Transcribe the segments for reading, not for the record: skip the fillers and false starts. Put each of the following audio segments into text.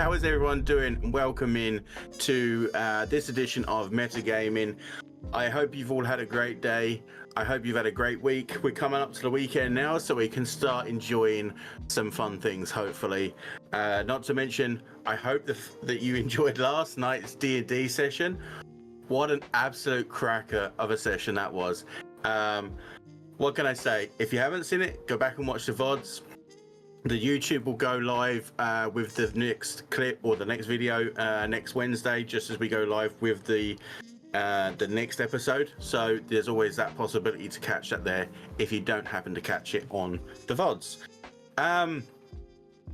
How is everyone doing? Welcome in to this edition of Metagaming. I hope you've all had a great day. I hope you've had a great week. We're coming up to the weekend now, so we can start enjoying some fun things, hopefully. Not to mention, I hope that you enjoyed last night's D&D session. What an absolute cracker of a session that was. What can I say? If you haven't seen it, go back and watch the VODs. The YouTube will go live with the next clip or the next video next Wednesday, just as we go live with the next episode. So there's always that possibility to catch that there if you don't happen to catch it on the VODs.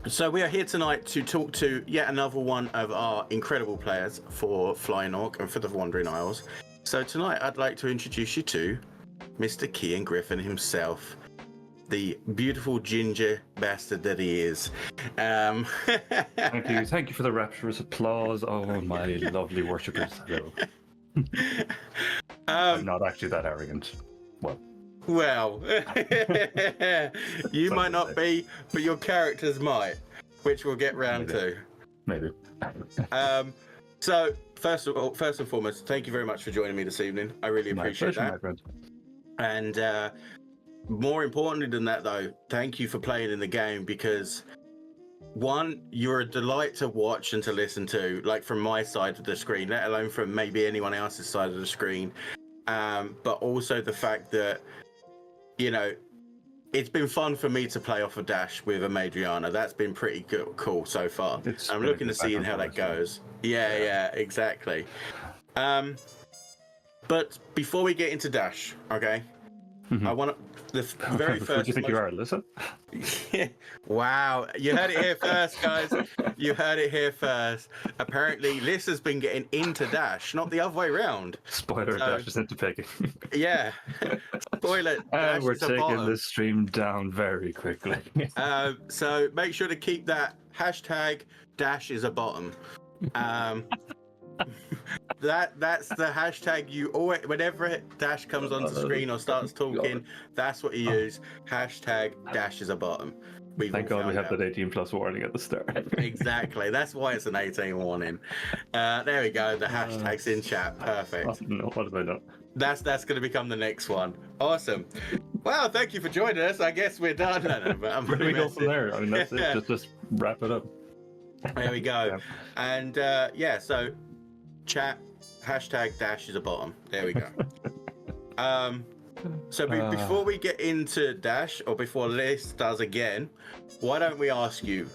So we are here tonight to talk to yet another one of our incredible players for Flying Orc and for the Wandering Isles. So tonight I'd like to introduce you to Mr. Kian Griffin himself, the beautiful ginger bastard that he is. Thank you for the rapturous applause. Oh, my lovely worshippers. Hello. I'm not actually that arrogant. Well, you might not be, but your characters might, which we'll get round to. Maybe. So first and foremost, thank you very much for joining me this evening. I really appreciate that. My friend. And more importantly than that, though, thank you for playing in the game, because one, you're a delight to watch and to listen to, like from my side of the screen, let alone from maybe anyone else's side of the screen. But also the fact that, you know, it's been fun for me to play off a dash with a Madriana. That's been pretty cool so far. I'm looking to see how that goes. Yeah, exactly. But before we get into dash, okay, I want the very first. Who do you think you are, Alyssa? Wow, you heard it here first, guys. You heard it here first. Apparently, Liz has been getting into dash, not the other way around. Spoiler: Dash is into picking. Yeah, spoiler. And we're taking this stream down very quickly. So make sure to keep that hashtag dash is a bottom. That's the hashtag you always, whenever Dash comes onto the screen or starts talking, that's what you use. Hashtag Dash is a bottom. Thank God we have that 18+ warning at the start. Exactly. That's why it's an 18 warning. There we go. The hashtag's in chat. Perfect. No, what have I done? That's going to become the next one. Awesome. Well, thank you for joining us. I guess we're done. But I'm Where do we go from there? I mean, that's it. Just wrap it up. There we go. And so chat hashtag dash is a bottom. There we go. Before we get into dash, or before Liz does again, why don't we ask you,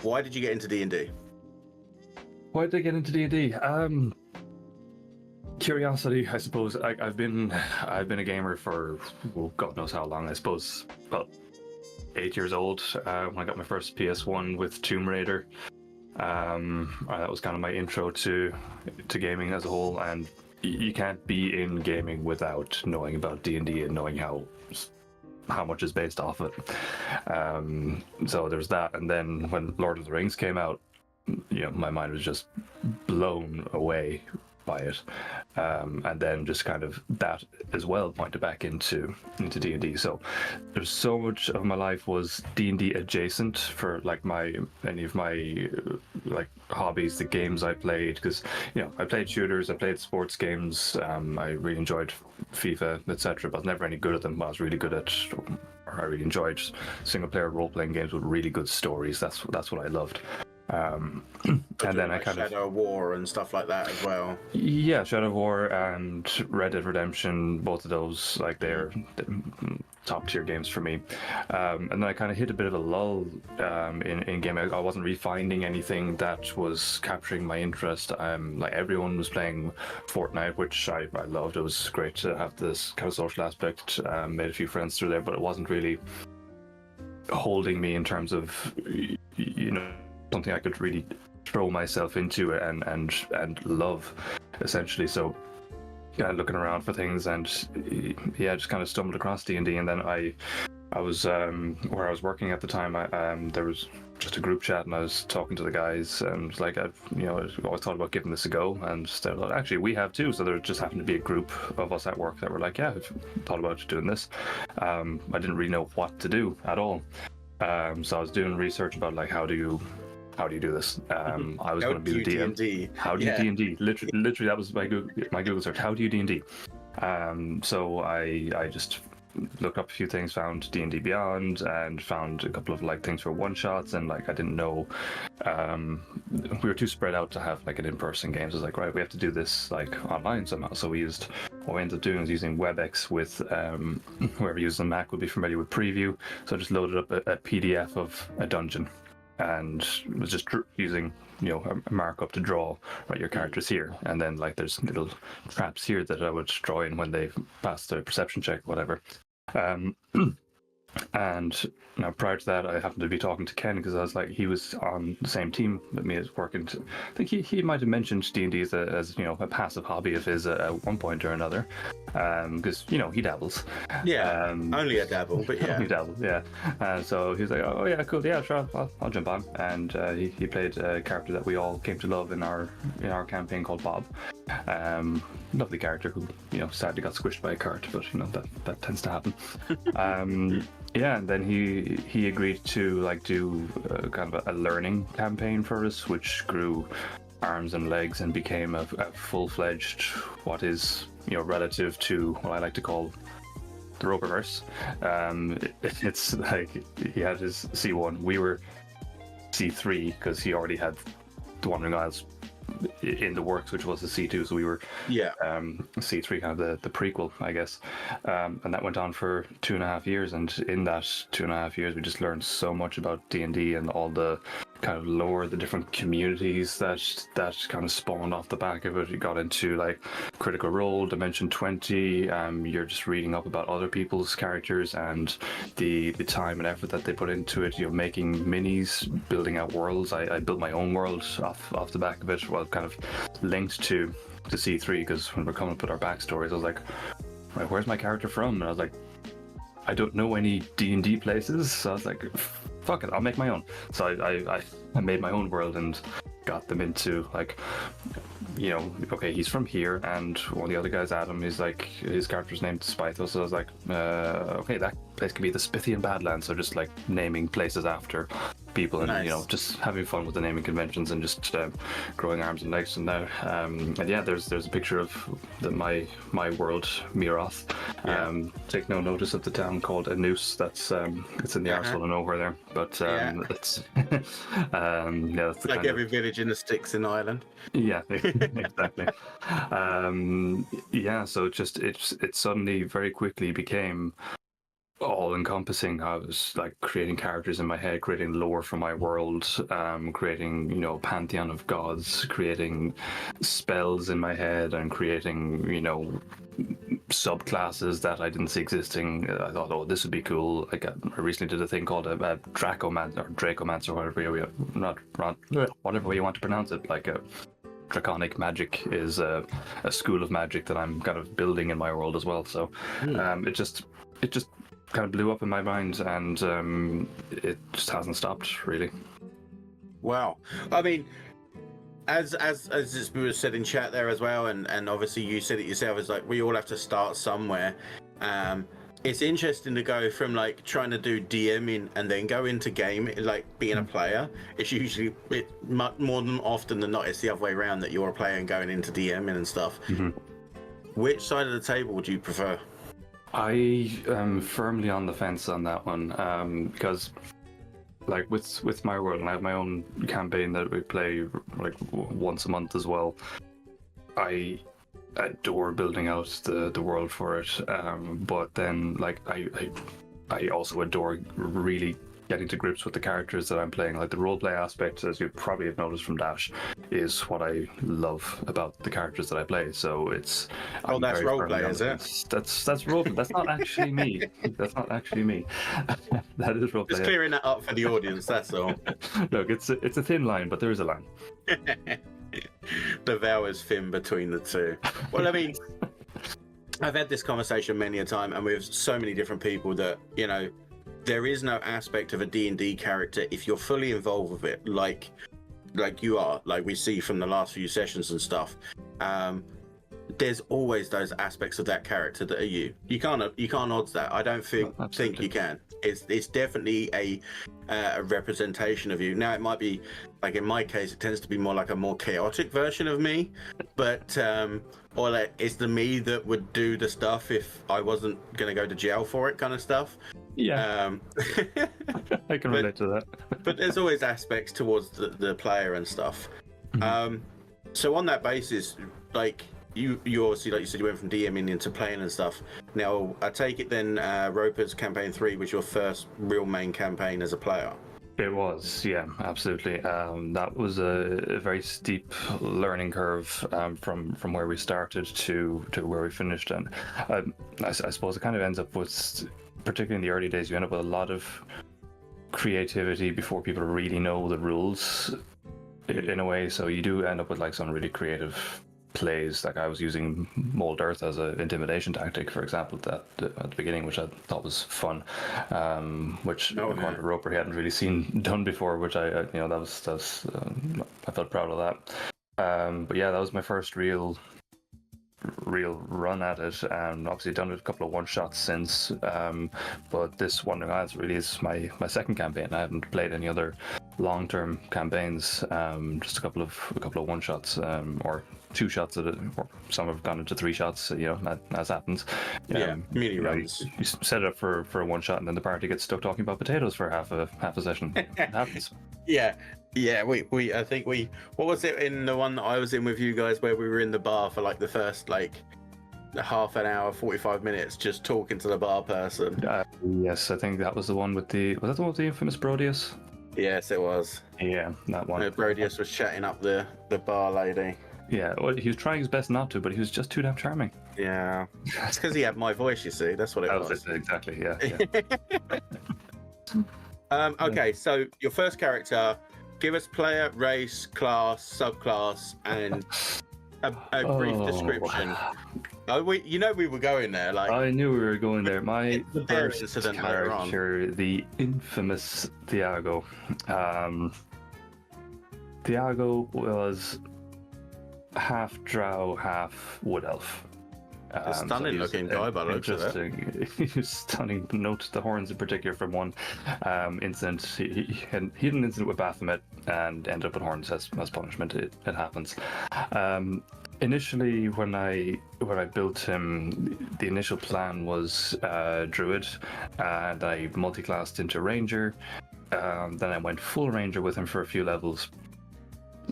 why did you get into D&D? Why did I get into D&D? Curiosity, I suppose. I've been a gamer for God knows how long. I suppose about 8 years old when I got my first PS1 with Tomb Raider. That was kind of my intro to gaming as a whole, and you can't be in gaming without knowing about D&D and knowing how much is based off it. So there's that, and then when Lord of the Rings came out, my mind was just blown away by it, and then just kind of that as well pointed back into D&D. So there's so much of my life was D&D adjacent for like any of my hobbies, the games I played, because I played shooters, I played sports games, I really enjoyed FIFA, etc., but I was never any good at them. I was really good at, or I really enjoyed single player role-playing games with really good stories. That's what I loved. And then I kind of Shadow of War and stuff like that as well. Yeah, Shadow of War and Red Dead Redemption, both of those, like, they're top tier games for me. And then I kind of hit a bit of a lull in gaming. I wasn't really finding anything that was capturing my interest. Like, everyone was playing Fortnite, which I loved. It was great to have this kind of social aspect. Made a few friends through there, but it wasn't really holding me in terms of something I could really throw myself into and love, essentially. So kind of looking around for things, and just kind of stumbled across D&D. And then I was where I was working at the time, there was just a group chat, and I was talking to the guys, and was like, I've always thought about giving this a go, and they were like, actually we have too. So there just happened to be a group of us at work that were like, I've thought about doing this. I didn't really know what to do at all. So I was doing research about like how do you how do you do this? I was How going to do be you the DM. D&D? How do you Yeah. D&D? Literally, that was my Google search. How do you D&D? So I just looked up a few things, found D&D Beyond, and found a couple of like things for one shots, and like I didn't know, we were too spread out to have like an in-person game. So I was like, right, we have to do this like online somehow. So what we ended up doing was using WebEx with whoever uses a Mac would be familiar with Preview. So I just loaded up a PDF of a dungeon and was just using a markup to draw right your characters here, and then like there's little traps here that I would draw in when they've passed their perception check, whatever. And now prior to that, I happened to be talking to Ken because I was like, he was on the same team with me as working. I think he might have mentioned D&D as a passive hobby of his at one point or another, because he dabbles. Yeah, only a dabble, but yeah. Only dabble, yeah. So he was like, oh yeah, cool, yeah, sure, I'll jump on. And he played a character that we all came to love in our campaign called Bob. Lovely character who sadly got squished by a cart, but that tends to happen. Yeah, and then he agreed to like do kind of a learning campaign for us, which grew arms and legs and became a full-fledged, what is relative to what I like to call the Roperverse. It's like he had his C1, we were C3 because he already had the Wandering Isles in the works, which was the C2, so we were C3, kind of the prequel, I guess, and that went on for 2.5 years, and in that 2.5 years we just learned so much about D&D and all the kind of lore, the different communities that kind of spawned off the back of it. You got into like Critical Role, Dimension 20, you're just reading up about other people's characters and the time and effort that they put into it, making minis, building out worlds. I built my own world off the back of it, well, kind of linked to C3, because when we're coming up with our backstories, I was like, right, where's my character from? And I was like, I don't know any D&D places, so I was like, fuck it, I'll make my own. So I made my own world and got them into like, okay, he's from here, and one of the other guys, Adam, is like, his character's named Spythos, so I was like, okay, that place could be the Spithian Badlands, so just like naming places after people, and nice. Just having fun with the naming conventions and just growing arms and legs from there. And yeah, there's a picture of my world, Miroth. Take no notice of the town called Anus. That's it's in the arsehole of nowhere there, but it's that's like every village in the sticks in Ireland. Yeah, exactly. So it suddenly very quickly became all encompassing. I was like creating characters in my head, creating lore for my world, creating pantheon of gods, creating spells in my head, and creating subclasses that I didn't see existing. I thought, oh, this would be cool. Like I recently did a thing called a Dracomancer, whatever way you want to pronounce it. Like a draconic magic is a school of magic that I'm kind of building in my world as well. So it just kind of blew up in my mind, and it just hasn't stopped, really. Wow. I mean, as it's been said in chat there as well, and obviously you said it yourself, it's like we all have to start somewhere. It's interesting to go from like trying to do DMing and then go into game, like being a player. It's usually more than often than not, it's the other way around, that you're a player and going into DMing and stuff. Which side of the table do you prefer? I am firmly on the fence on that one, because like with my world, and I have my own campaign that we play like once a month as well. I adore building out the world for it, but then like I also adore really getting to grips with the characters that I'm playing. Like the roleplay aspect, as you probably have noticed from Dash, is what I love about the characters that I play. So it's that's roleplay, is it? That's roleplay. That's not actually me. That's not actually me. That is roleplay. Just clearing that up for the audience. That's all. Look, it's a thin line, but there is a line. The veil is thin between the two. Well, I mean, I've had this conversation many a time, and with so many different people that there is no aspect of a D&D character, if you're fully involved with it, like you are, like we see from the last few sessions and stuff, there's always those aspects of that character that are you. You can't odds that. I don't think you can. It's definitely a representation of you. Now it might be like in my case, it tends to be more like a more chaotic version of me, but or like it's the me that would do the stuff if I wasn't going to go to jail for it, kind of stuff. Yeah, I can relate to that. But there's always aspects towards the player and stuff. So on that basis, like you obviously, like you said, you went from DMing into playing and stuff. Now I take it then Roper's campaign 3 was your first real main campaign as a player. It was, yeah, absolutely. That was a very steep learning curve from where we started to where we finished. And I suppose it kind of ends up with, particularly in the early days, you end up with a lot of creativity before people really know the rules in a way. So you do end up with like some really creative plays. Like I was using Mold Earth as an intimidation tactic, for example, at the beginning, which I thought was fun. Which according to Roper, he hadn't really seen done before. Which I that was I felt proud of that. But yeah, that was my first real run at it, and obviously done a couple of one shots since. But this Wandering Isles really is my second campaign. I haven't played any other long-term campaigns. Just a couple of one shots, or 2 shots at it, or some have gone into 3 shots. As happens. Mini runs. You set it up for a one shot, and then the party gets stuck talking about potatoes for half a session. It happens. Yeah, I think what was it in the one that I was in with you guys where we were in the bar for like the first like half an hour, 45 minutes just talking to the bar person? Yes, I think that was the one with the infamous Brodius? Yes, it was. Yeah, that one. Brodius was chatting up the bar lady. Yeah, well, he was trying his best not to, but he was just too damn charming. Yeah, it's because he had my voice, you see. That's what it was. Exactly, yeah. Okay, so your first character, give us player, race, class, subclass, and a brief description. We were going there. Like I knew we were going there. My first incident character, the infamous Thiago. Thiago was half drow, half wood elf. A stunning looking guy by the looks of it. He was stunning. Note the horns in particular from one incident. He had an incident with Baphomet and ended up with horns as punishment. It happens. Initially, when I built him, the initial plan was Druid, and I multi-classed into Ranger. Then I went full Ranger with him for a few levels.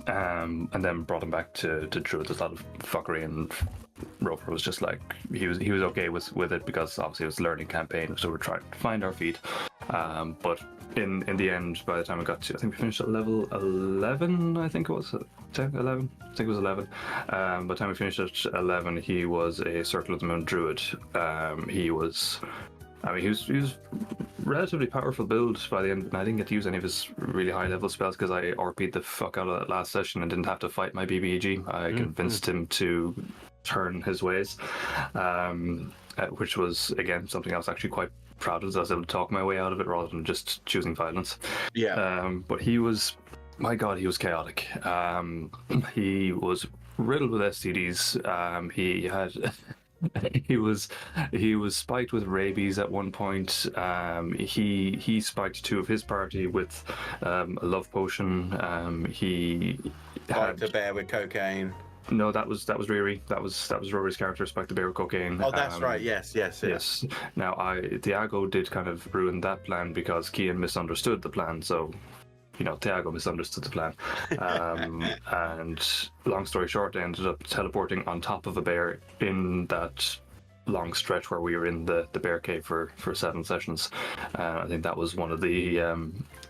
And then brought him back to Druid. There's a lot of fuckery, and Roper was just like he was okay with it because obviously it was a learning campaign, so we're trying to find our feet. But in the end, by the time we got to, I think we finished at level 11. I think it was 10, 11. I think it was 11. By the time we finished at 11, he was a Circle of the Moon Druid. He was relatively powerful build by the end, and I didn't get to use any of his really high level spells because I RP'd the fuck out of that last session and didn't have to fight my BBEG. I convinced him to turn his ways, which was, again, something I was actually quite proud of. I was able to talk my way out of it rather than just choosing violence. Yeah. But he was, my god, he was chaotic. He was riddled with STDs. He had... He was spiked with rabies at one point. He spiked 2 of his party with a love potion. He had the bear with cocaine. No, that was Riri. That was Rory's character, spiked the bear with cocaine. Oh, that's right. Yes. Now, Thiago did kind of ruin that plan because Kian misunderstood the plan. So, Thiago misunderstood the plan. And long story short, I ended up teleporting on top of a bear in that long stretch where we were in the bear cave for 7 sessions. I think that was one of the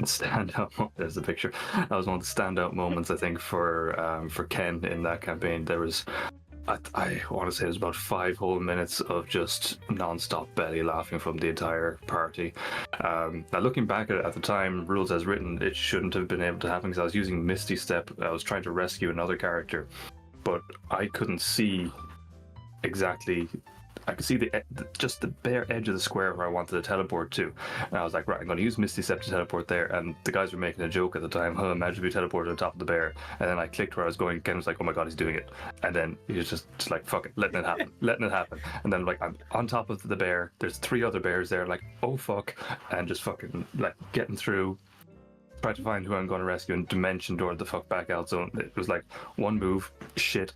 standout. There's the picture. That was one of the standout moments, I think, for Ken in that campaign. There was, I want to say, it was about 5 whole minutes of just non-stop belly laughing from the entire party. Now, looking back at the time, rules as written, it shouldn't have been able to happen because I was using Misty Step. I was trying to rescue another character, but I couldn't see exactly I could see just the bare edge of the square where I wanted to teleport to, and I was like, right, I'm going to use Misty Step to teleport there. And the guys were making a joke at the time, oh, imagine if you teleported on top of the bear. And then I clicked where I was going. Ken was like, oh my god, he's doing it. And then he was just like, fuck it, letting it happen. And then like I'm on top of the bear. There's 3 other bears there, like, oh fuck, and just fucking like getting through. Try to find who I'm going to rescue and dimension door the fuck back out. So it was like one move, shit,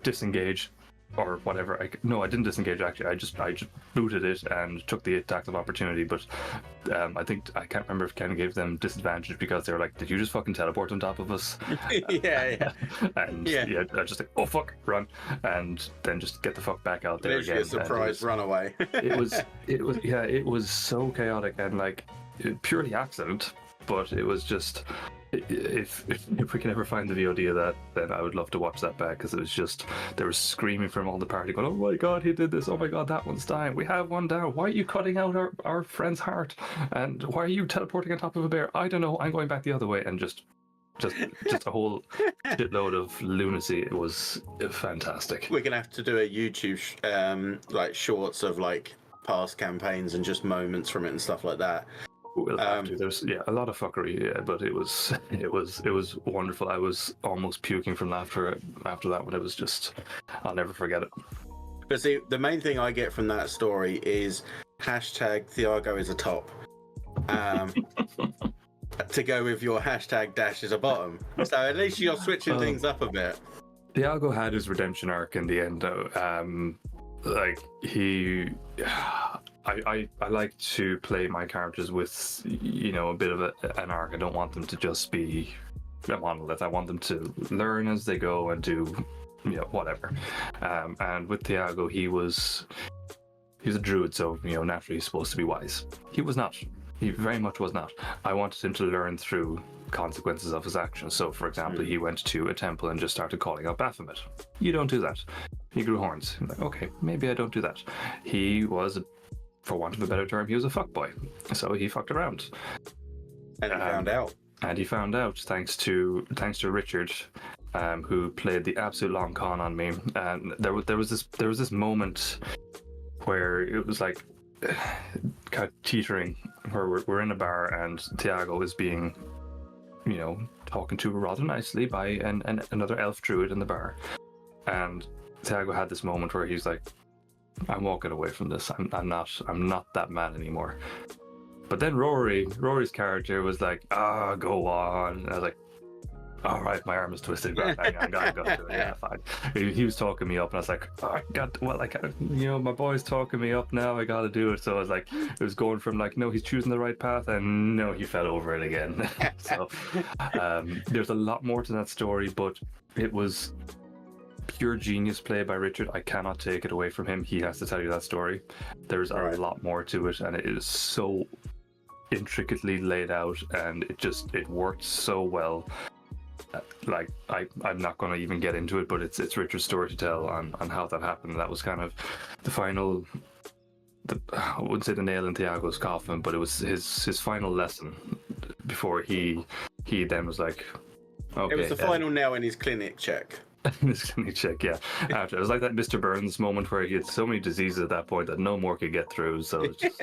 disengage. Or whatever. I didn't disengage actually. I just booted it and took the attack of opportunity. But I can't remember if Ken gave them disadvantage because they were like, "Did you just fucking teleport on top of us?" yeah. And I was just like, "Oh fuck, run!" And then just get the fuck back out there again. A surprise runaway. it was so chaotic and like purely accident. But it was just. If we can ever find the VOD of that, then I would love to watch that back because it was just they were screaming from all the party, going, "Oh my god, he did this! Oh my god, that one's dying! We have one down! Why are you cutting out our friend's heart? And why are you teleporting on top of a bear? I don't know. I'm going back the other way." And just a whole shitload of lunacy. It was fantastic. We're gonna have to do a YouTube like shorts of like past campaigns and just moments from it and stuff like that. We'll have to. There's a lot of fuckery, but it was wonderful. I was almost puking from laughter after that one. It was just, I'll never forget it. But see, the main thing I get from that story is hashtag Thiago is a top. To go with your hashtag Dash is a bottom. So at least you're switching things up a bit. Thiago had his redemption arc in the end, though. Like he. I like to play my characters with, a bit of an arc. I don't want them to just be a monolith. I want them to learn as they go and do, whatever. And with Thiago, he's a druid, so, naturally he's supposed to be wise. He was not. He very much was not. I wanted him to learn through consequences of his actions. So, for example, he went to a temple and just started calling out Baphomet. You don't do that. He grew horns. I'm like, okay, maybe I don't do that. He was for want of a better term, he was a fuckboy. So he fucked around. And he found out. And he found out thanks to Richard, who played the absolute long con on me. And there was this moment where it was like kind of teetering, where we're in a bar and Thiago is being, talking to rather nicely by another elf druid in the bar. And Thiago had this moment where he's like, I'm walking away from this. I'm not that man anymore. But then Rory's character was like, go on. And I was like, all right, my arm is twisted. Right, I gotta go to it. Yeah, fine. He was talking me up, and I was like, my boy's talking me up now. I gotta do it. So I was like, it was going from like, no, he's choosing the right path, and no, he fell over it again. So there's a lot more to that story, but it was pure genius play by Richard. I cannot take it away from him. He has to tell you that story. There's a lot more to it, and it is so intricately laid out, and it worked so well. Like I'm not going to even get into it, but it's Richard's story to tell on how that happened. That was kind of the final. I wouldn't say the nail in Thiago's coffin, but it was his final lesson before he then was like, okay. It was the final nail in his clinic check. His clinic check, yeah. After it was like that Mr. Burns moment where he had so many diseases at that point that no more could get through. So it's just,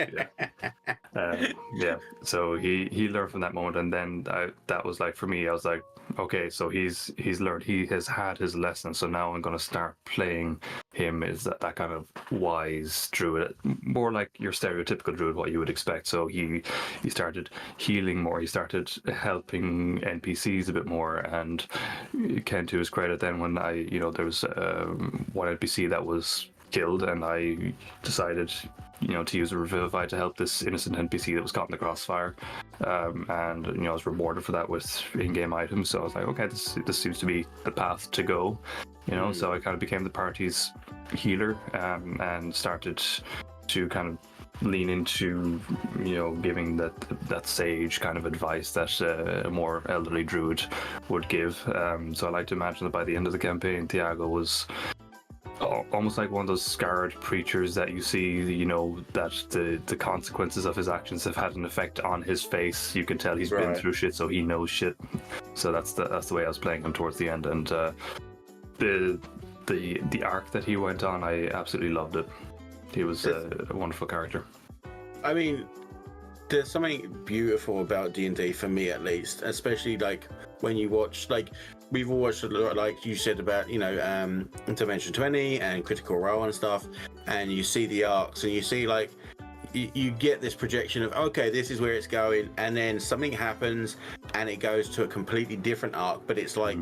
So he learned from that moment, and then that was like, for me, I was like, okay, so he's learned, he has had his lesson, so now I'm going to start playing him as that kind of wise druid, more like your stereotypical druid, what you would expect. So he started healing more, he started helping NPCs a bit more, and Ken, to his credit, then when there was one NPC that was killed, and I decided to use a Revivify to help this innocent NPC that was caught in the crossfire, and I was rewarded for that with in-game items. So I was like, okay, this seems to be the path to go, So I kind of became the party's healer, and started to kind of lean into giving that sage kind of advice that a more elderly druid would give. So I like to imagine that by the end of the campaign, Thiago was almost like one of those scarred preachers that you see, that the consequences of his actions have had an effect on his face. You can tell he's been through shit, so he knows shit. So that's the way I was playing him towards the end. And the arc that he went on, I absolutely loved it. He was a wonderful character. I mean, there's something beautiful about D&D for me, at least, especially like when you watch, like we've all watched a lot, like you said about, you know, Dimension 20 and Critical Role and stuff, and you see the arcs and you see like you get this projection of, okay, this is where it's going, and then something happens and it goes to a completely different arc, but it's like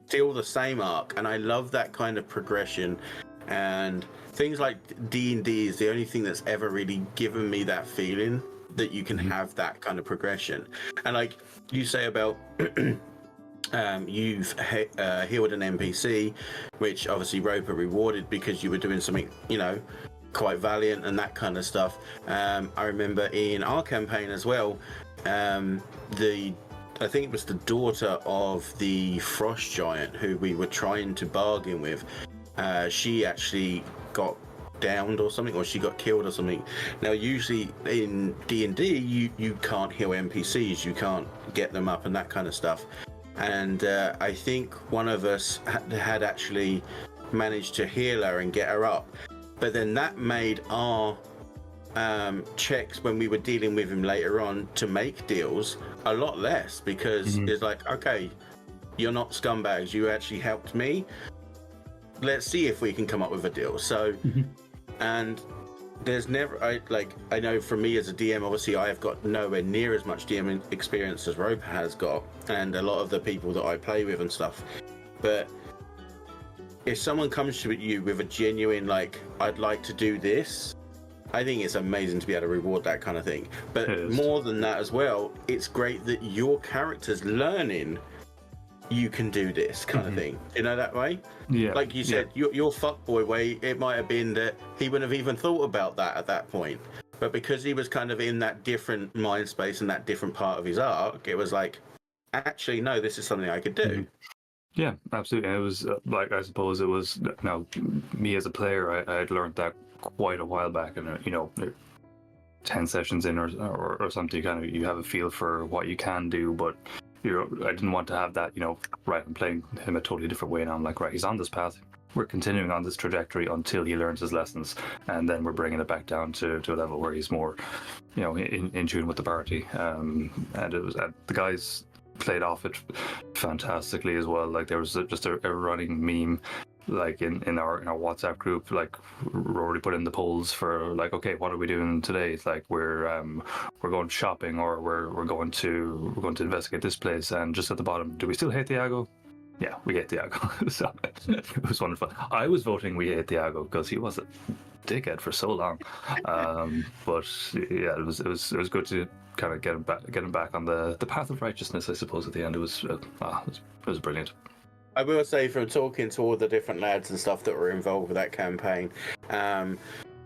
still the same arc. And I love that kind of progression, and things like D&D is the only thing that's ever really given me that feeling that you can have that kind of progression. And like you say about you've healed an NPC, which obviously Roper rewarded because you were doing something, you know, quite valiant and that kind of stuff. I remember in our campaign as well, I think it was the daughter of the frost giant who we were trying to bargain with. She actually got downed or something, or she got killed or something. Now, usually in D&D, you can't heal NPCs, you can't get them up and that kind of stuff. And I think one of us had actually managed to heal her and get her up. But then that made our checks when we were dealing with him later on to make deals a lot less, because it's like, okay, you're not scumbags, you actually helped me. Let's see if we can come up with a deal. So, and there's never, I know for me as a DM, obviously I have got nowhere near as much DM experience as Roper has got, and a lot of the people that I play with and stuff. But if someone comes to you with a genuine, like, I'd like to do this, I think it's amazing to be able to reward that kind of thing. But more than that as well, it's great that your character's learning you can do this kind of thing. You know, that way? Yeah. Like you said, your fuckboy way, it might have been that he wouldn't have even thought about that at that point. But because he was kind of in that different mind space and that different part of his arc, it was like, actually, no, this is something I could do. Yeah, absolutely. And it was like, I suppose it was, now, me as a player, I had learned that quite a while back, and you know, 10 sessions in or something, you have a feel for what you can do. But you know, I didn't want to have that, you know, right, I'm playing him a totally different way, and I'm like, right, he's on this path, we're continuing on this trajectory until he learns his lessons, and then we're bringing it back down to a level where he's more, you know, in tune with the party. And it was the guys played off it fantastically as well. Like, there was just a running meme, like in our WhatsApp group, like Rory put in the polls for, like, okay, what are we doing today? It's like, we're going shopping, or we're going to investigate this place. And just at the bottom, do we still hate Thiago? Yeah, we hate Thiago. So it was wonderful. I was voting we hate Thiago because he was a dickhead for so long. But yeah, it was good to kind of get him back on the path of righteousness, I suppose. At the end, it was brilliant. I will say, from talking to all the different lads and stuff that were involved with that campaign,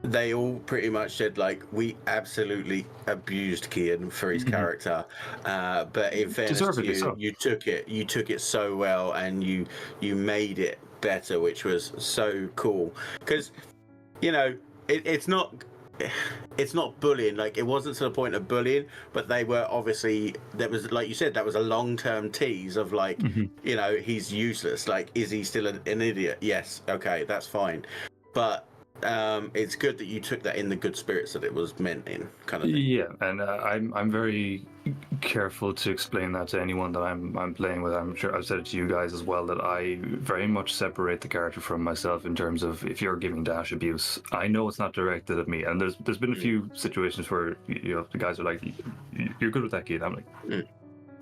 they all pretty much said, like, we absolutely abused Kian for his character, but in fairness to you, so. you took it so well, and you made it better, which was so cool. Because, you know, it's not bullying. Like, it wasn't to the point of bullying, but they were obviously, that was, like you said, that was a long-term tease of, like, you know, he's useless. Like, is he still an idiot? Yes, okay, that's fine. But it's good that you took that in the good spirits that it was meant in, kind of thing. Yeah, and I'm very careful to explain that to anyone that I'm playing with. I'm sure I've said it to you guys as well, that I very much separate the character from myself in terms of, if you're giving Dash abuse, I know it's not directed at me. And there's been a few situations where, you know, the guys are like, you're good with that kid. I'm like,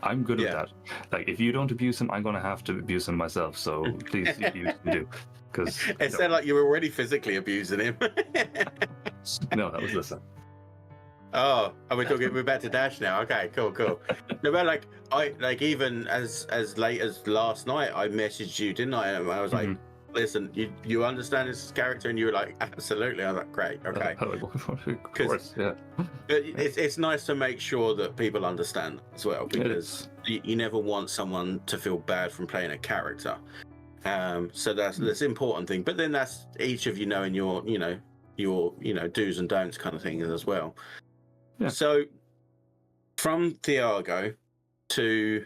I'm good with that. Like, if you don't abuse him, I'm going to have to abuse him myself. So please, you do. Because it sounded like you were already physically abusing him. No, that was listen. Oh, are we talking? We're back to Dash now. Okay, cool. No, but like even as late as last night, I messaged you, didn't I? And I was like, listen, you understand this character, and you were like, absolutely. I was like, great, okay. Of course, yeah. But it's nice to make sure that people understand as well, because you never want someone to feel bad from playing a character. So that's an important thing. But then that's each of you knowing your do's and don'ts kind of thing as well. Yeah. So from Thiago to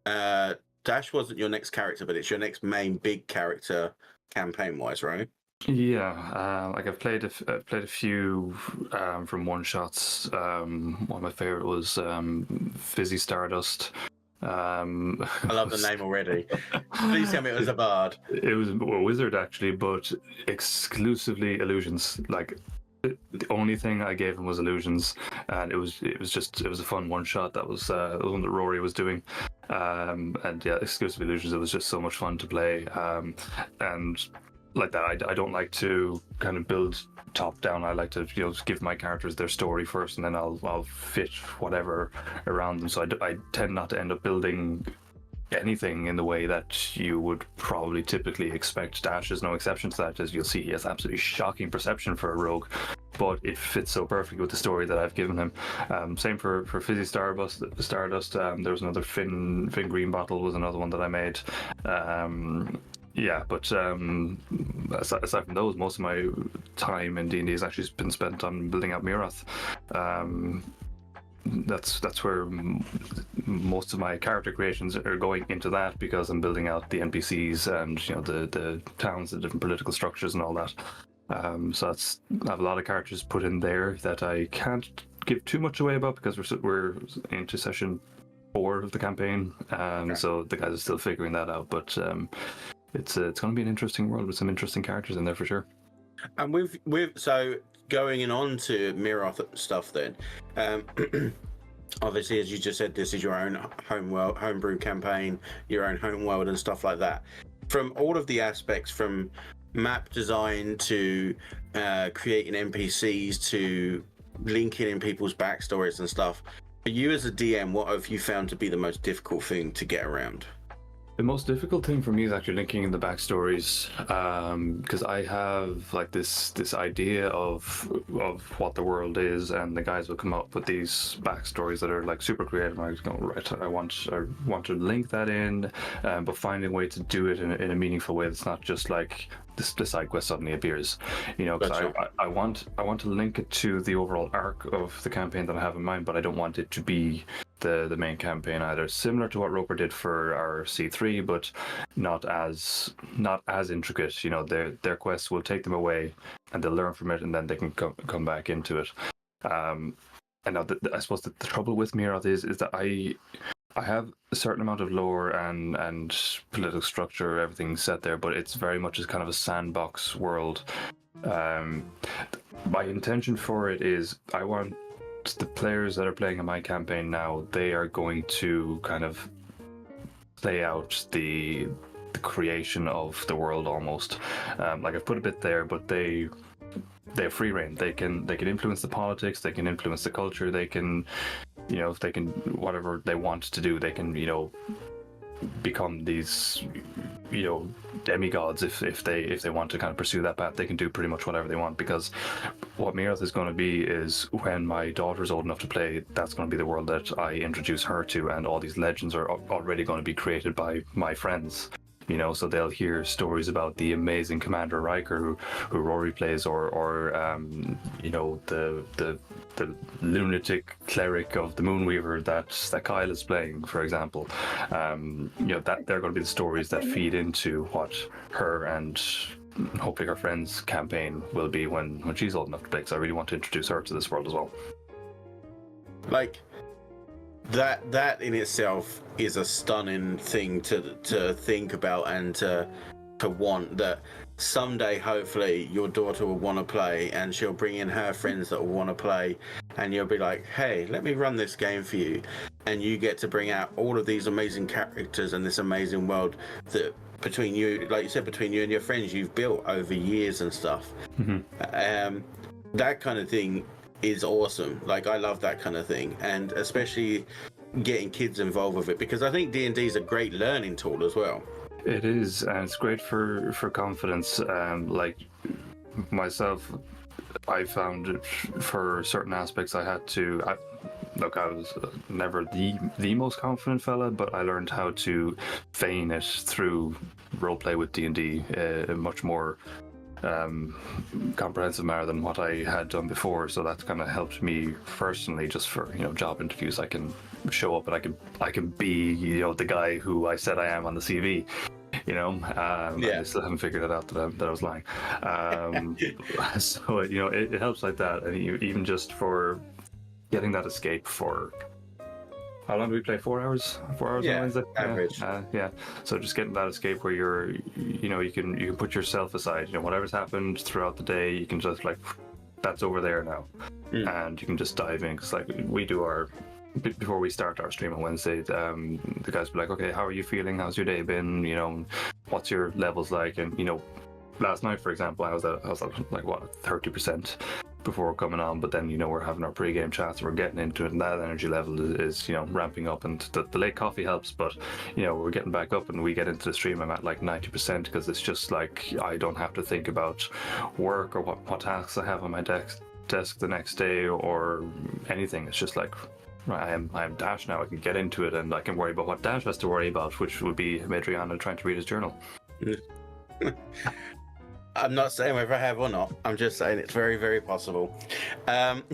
Dash wasn't your next character, but it's your next main big character campaign wise, right? Yeah, like I've played a few from one shots. One of my favorite was Fizzy Stardust. I love the name already. Please tell me it was a bard. It was a wizard actually, but exclusively illusions. Like the only thing I gave him was illusions, and it was a fun one shot. That was the one that Rory was doing, and yeah, exclusive illusions. It was just so much fun to play, and like that. I don't like to kind of build top down. I like to give my characters their story first, and then I'll fit whatever around them. So I tend not to end up building anything in the way that you would probably typically expect. Dash is no exception to that. As you'll see, he has absolutely shocking perception for a rogue, but it fits so perfectly with the story that I've given him. Same for Fizzy Stardust. There was another Finn Green Bottle was another one that I made. Yeah, but aside from those, most of my time in D&D has actually been spent on building out Mirath. That's where most of my character creations are going into, that because I'm building out the NPCs and the towns, the different political structures and all that. So I have a lot of characters put in there that I can't give too much away about because we're into session 4 of the campaign, so the guys are still figuring that out. But it's going to be an interesting world with some interesting characters in there for sure. And with so going on to Mirath stuff then, obviously as you just said, this is your own homebrew campaign, your own home world and stuff like that. From all of the aspects, from map design to creating NPCs to linking in people's backstories and stuff, for you as a DM, what have you found to be the most difficult thing to get around? The most difficult thing for me is actually linking in the backstories, because I have like this idea of what the world is, and the guys will come up with these backstories that are like super creative. And I just go, right, I want to link that in, but finding a way to do it in a meaningful way that's not just like the side quest suddenly appears, because gotcha. I want to link it to the overall arc of the campaign that I have in mind, but I don't want it to be the main campaign either. Similar to what Roper did for our C3, but not as intricate. Their quests will take them away, and they'll learn from it, and then they can come back into it. And now I suppose the trouble with Mirath is that I have a certain amount of lore and political structure, everything set there, but it's very much as kind of a sandbox world. My intention for it is I want the players that are playing in my campaign now, they are going to kind of play out the creation of the world almost. Like I've put a bit there, but they have free reign. They can influence the politics, they can influence the culture, they can if they can, whatever they want to do, they can become these demigods if they want to kind of pursue that path. They can do pretty much whatever they want, because what Mirath is going to be is, when my daughter's old enough to play, that's going to be the world that I introduce her to, and all these legends are already going to be created by my friends. So they'll hear stories about the amazing Commander Riker who Rory plays, or the lunatic cleric of the Moonweaver that Kyle is playing, for example. That they're going to be the stories that feed into what her and hopefully her friend's campaign will be when she's old enough to play. Because I really want to introduce her to this world as well. Like that in itself is a stunning thing to think about, and to want that someday hopefully your daughter will want to play, and she'll bring in her friends that will want to play, and you'll be like, hey, let me run this game for you, and you get to bring out all of these amazing characters and this amazing world that between you, like you said, between you and your friends, you've built over years and stuff. Mm-hmm. That kind of thing is awesome. Like, I love that kind of thing, and especially getting kids involved with it, because I think D&D is a great learning tool as well. It is, and it's great for confidence. Like myself, I found it for certain aspects I had to. I was never the most confident fella, but I learned how to feign it through roleplay with D&D, a much more comprehensive manner than what I had done before. So that's kind of helped me personally, just for job interviews. I can show up and I can be the guy who I said I am on the CV. and I still haven't figured it out that I was lying. So it helps like that, and even just for getting that escape for. How long do we play? 4 hours? 4 hours on Wednesday? Average. Yeah. So just getting that escape where you're, you can put yourself aside. Whatever's happened throughout the day, you can just that's over there now, and you can just dive in. Because we do before we start our stream on Wednesday, the guys will be like, okay, how are you feeling? How's your day been? What's your levels like? And last night, for example, I was at like 30% before coming on, but then we're having our pre-game chats, we're getting into it, and that energy level is ramping up, and the late coffee helps, but we're getting back up, and we get into the stream, I'm at like 90%, because it's just like I don't have to think about work or what tasks I have on my desk the next day or anything. It's just like I am Dash now. I can get into it, and I can worry about what Dash has to worry about, which would be Madriana trying to read his journal. I'm not saying whether I have or not. I'm just saying it's very, very possible. Well,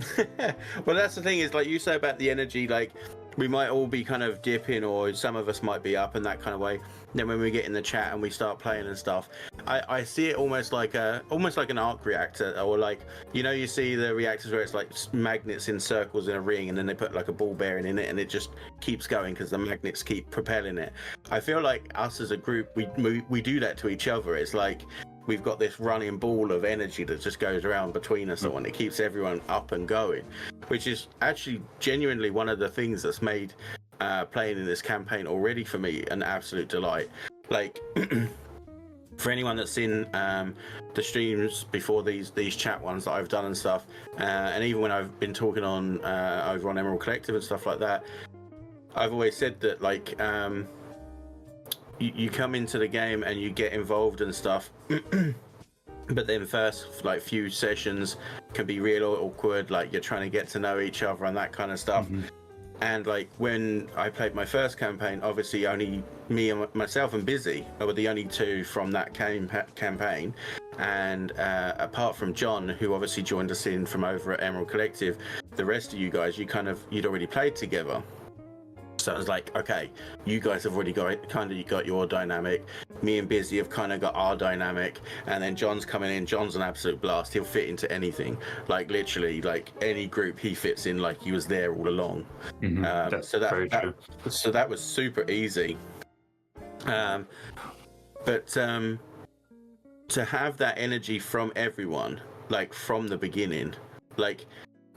that's the thing is, like you say about the energy, like we might all be kind of dipping, or some of us might be up in that kind of way. Then when we get in the chat and we start playing and stuff, I see it almost like an arc reactor, or like you see the reactors where it's like magnets in circles in a ring, and then they put like a ball bearing in it, and it just keeps going because the magnets keep propelling it. I feel like us as a group, we do that to each other. It's like we've got this running ball of energy that just goes around between us all, and it keeps everyone up and going, which is actually genuinely one of the things that's made playing in this campaign already for me an absolute delight. Like for anyone that's seen the streams before, these chat ones that I've done and stuff, and even when I've been talking on over on Emerald Collective and stuff like that, I've always said that like you come into the game and you get involved and stuff, but then first like few sessions can be real awkward, like you're trying to get to know each other and that kind of stuff. And like when I played my first campaign, obviously only me and myself and Busy were the only two from that campaign, and apart from John, who obviously joined us in from over at Emerald Collective, the rest of you guys you'd already played together. So it was like, okay, you guys have already got your dynamic. Me and Busy have kind of got our dynamic, and then John's coming in. John's an absolute blast. He'll fit into anything. Like literally, like any group he fits in. Like he was there all along. So that was super easy. But to have that energy from everyone, like from the beginning, like.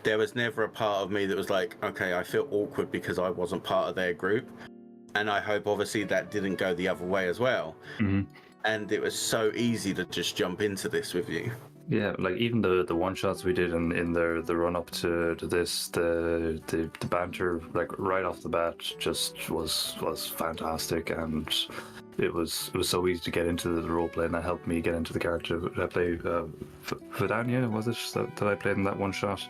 There was never a part of me that was like, okay, I feel awkward because I wasn't part of their group. And I hope obviously that didn't go the other way as well. And it was so easy to just jump into this with you. Yeah, like even the one shots we did in the run up to this, the banter like right off the bat just was fantastic, and it was so easy to get into the role play, and that helped me get into the character. I played Vidania, was it that I played in that one shot?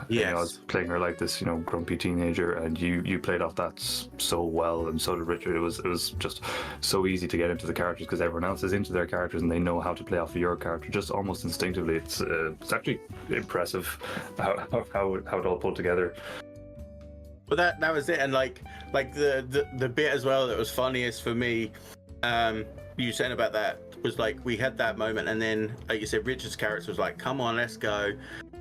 Yes. I was playing her like this, grumpy teenager, and you played off that so well, and so did Richard. It was just so easy to get into the characters because everyone else is into their characters and they know how to play off of your character just almost instinctively. It's actually impressive how it all pulled together. But that was it, and like the bit as well that was funniest for me, you saying about that was like we had that moment, and then like you said, Richard's character was like, "Come on, let's go,"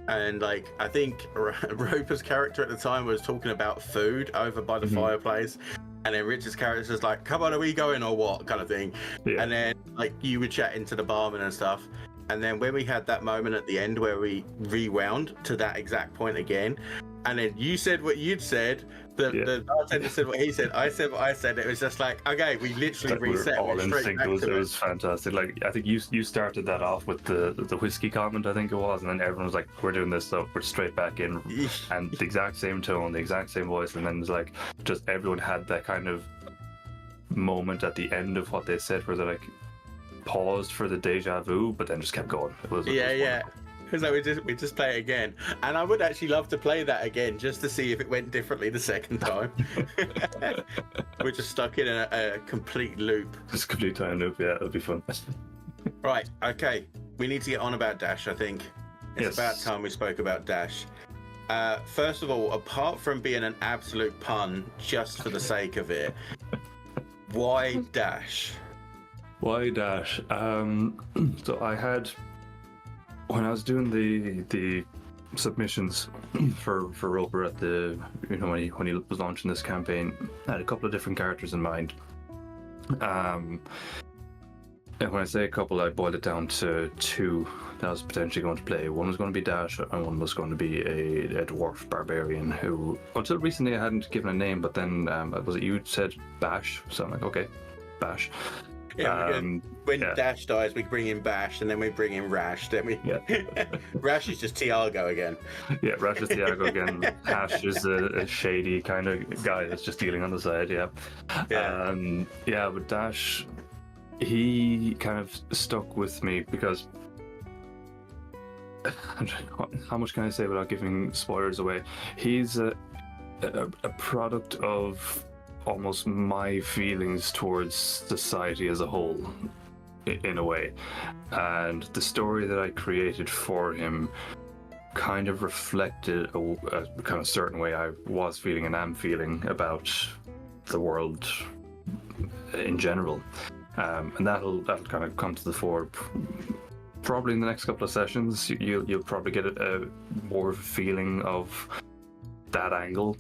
and like I think Roper's character at the time was talking about food over by the fireplace, and then Richard's character was like, "Come on, are we going or what?" kind of thing, and then like you were chatting to the barman and stuff. And then when we had that moment at the end where we rewound to that exact point again, and then you said what you'd said, the bartender said what he said, I said what I said, it was just like, okay, we literally reset. All in sync. It was fantastic. Like I think you started that off with the whiskey comment, I think it was, and then everyone was like, we're doing this, so we're straight back in, and the exact same tone, the exact same voice, and then it's like just everyone had that kind of moment at the end of what they said where they're like paused for the deja vu, but then just kept going. It was So we just play it again, and I would actually love to play that again just to see if it went differently the second time. We're just stuck in a complete loop. Just complete time loop. Yeah, it'll be fun. Right. Okay. We need to get on about Dash. I think it's about time we spoke about Dash. First of all, apart from being an absolute pun just for the sake of it, why Dash? Why Dash? So I had, when I was doing the submissions for Roper at the, when he was launching this campaign, I had a couple of different characters in mind. And when I say a couple, I boiled it down to two that I was potentially going to play. One was going to be Dash, and one was going to be a dwarf barbarian who, until recently, I hadn't given a name, but then, was it you said Bash? So I'm like, okay, Bash. Yeah, when Dash dies, we bring in Bash, and then we bring in Rash, don't we? Yeah. Rash is just Tiago again. Yeah, Rash is Tiago again. Hash is a shady kind of guy that's just dealing on the side, yeah. But Dash, he kind of stuck with me because how much can I say without giving spoilers away? He's a product of almost my feelings towards society as a whole, in a way, and the story that I created for him kind of reflected a kind of certain way I was feeling and am feeling about the world in general. And that'll kind of come to the fore probably in the next couple of sessions. You'll probably get a more feeling of that angle.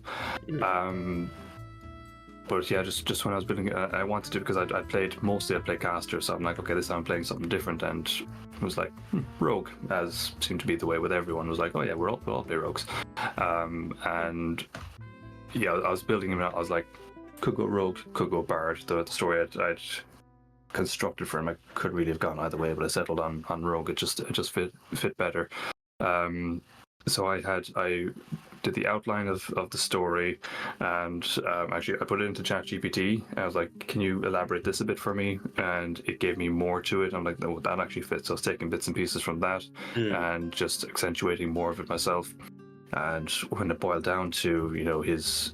But yeah, just when I was building it, I wanted to, because I played caster, so I'm like, okay, this time I'm playing something different, and it was like rogue, as seemed to be the way with everyone. It was like, oh yeah, we'll all play rogues. And yeah, I was building him out. I was like, could go rogue, could go bard. The story I'd constructed for him, I could really have gone either way, but I settled on rogue. It just fit better. So I did the outline of the story, and actually I put it into ChatGPT. I was like, can you elaborate this a bit for me? And it gave me more to it. I'm like, no, that actually fits. So I was taking bits and pieces from that and just accentuating more of it myself. And when it boiled down to, his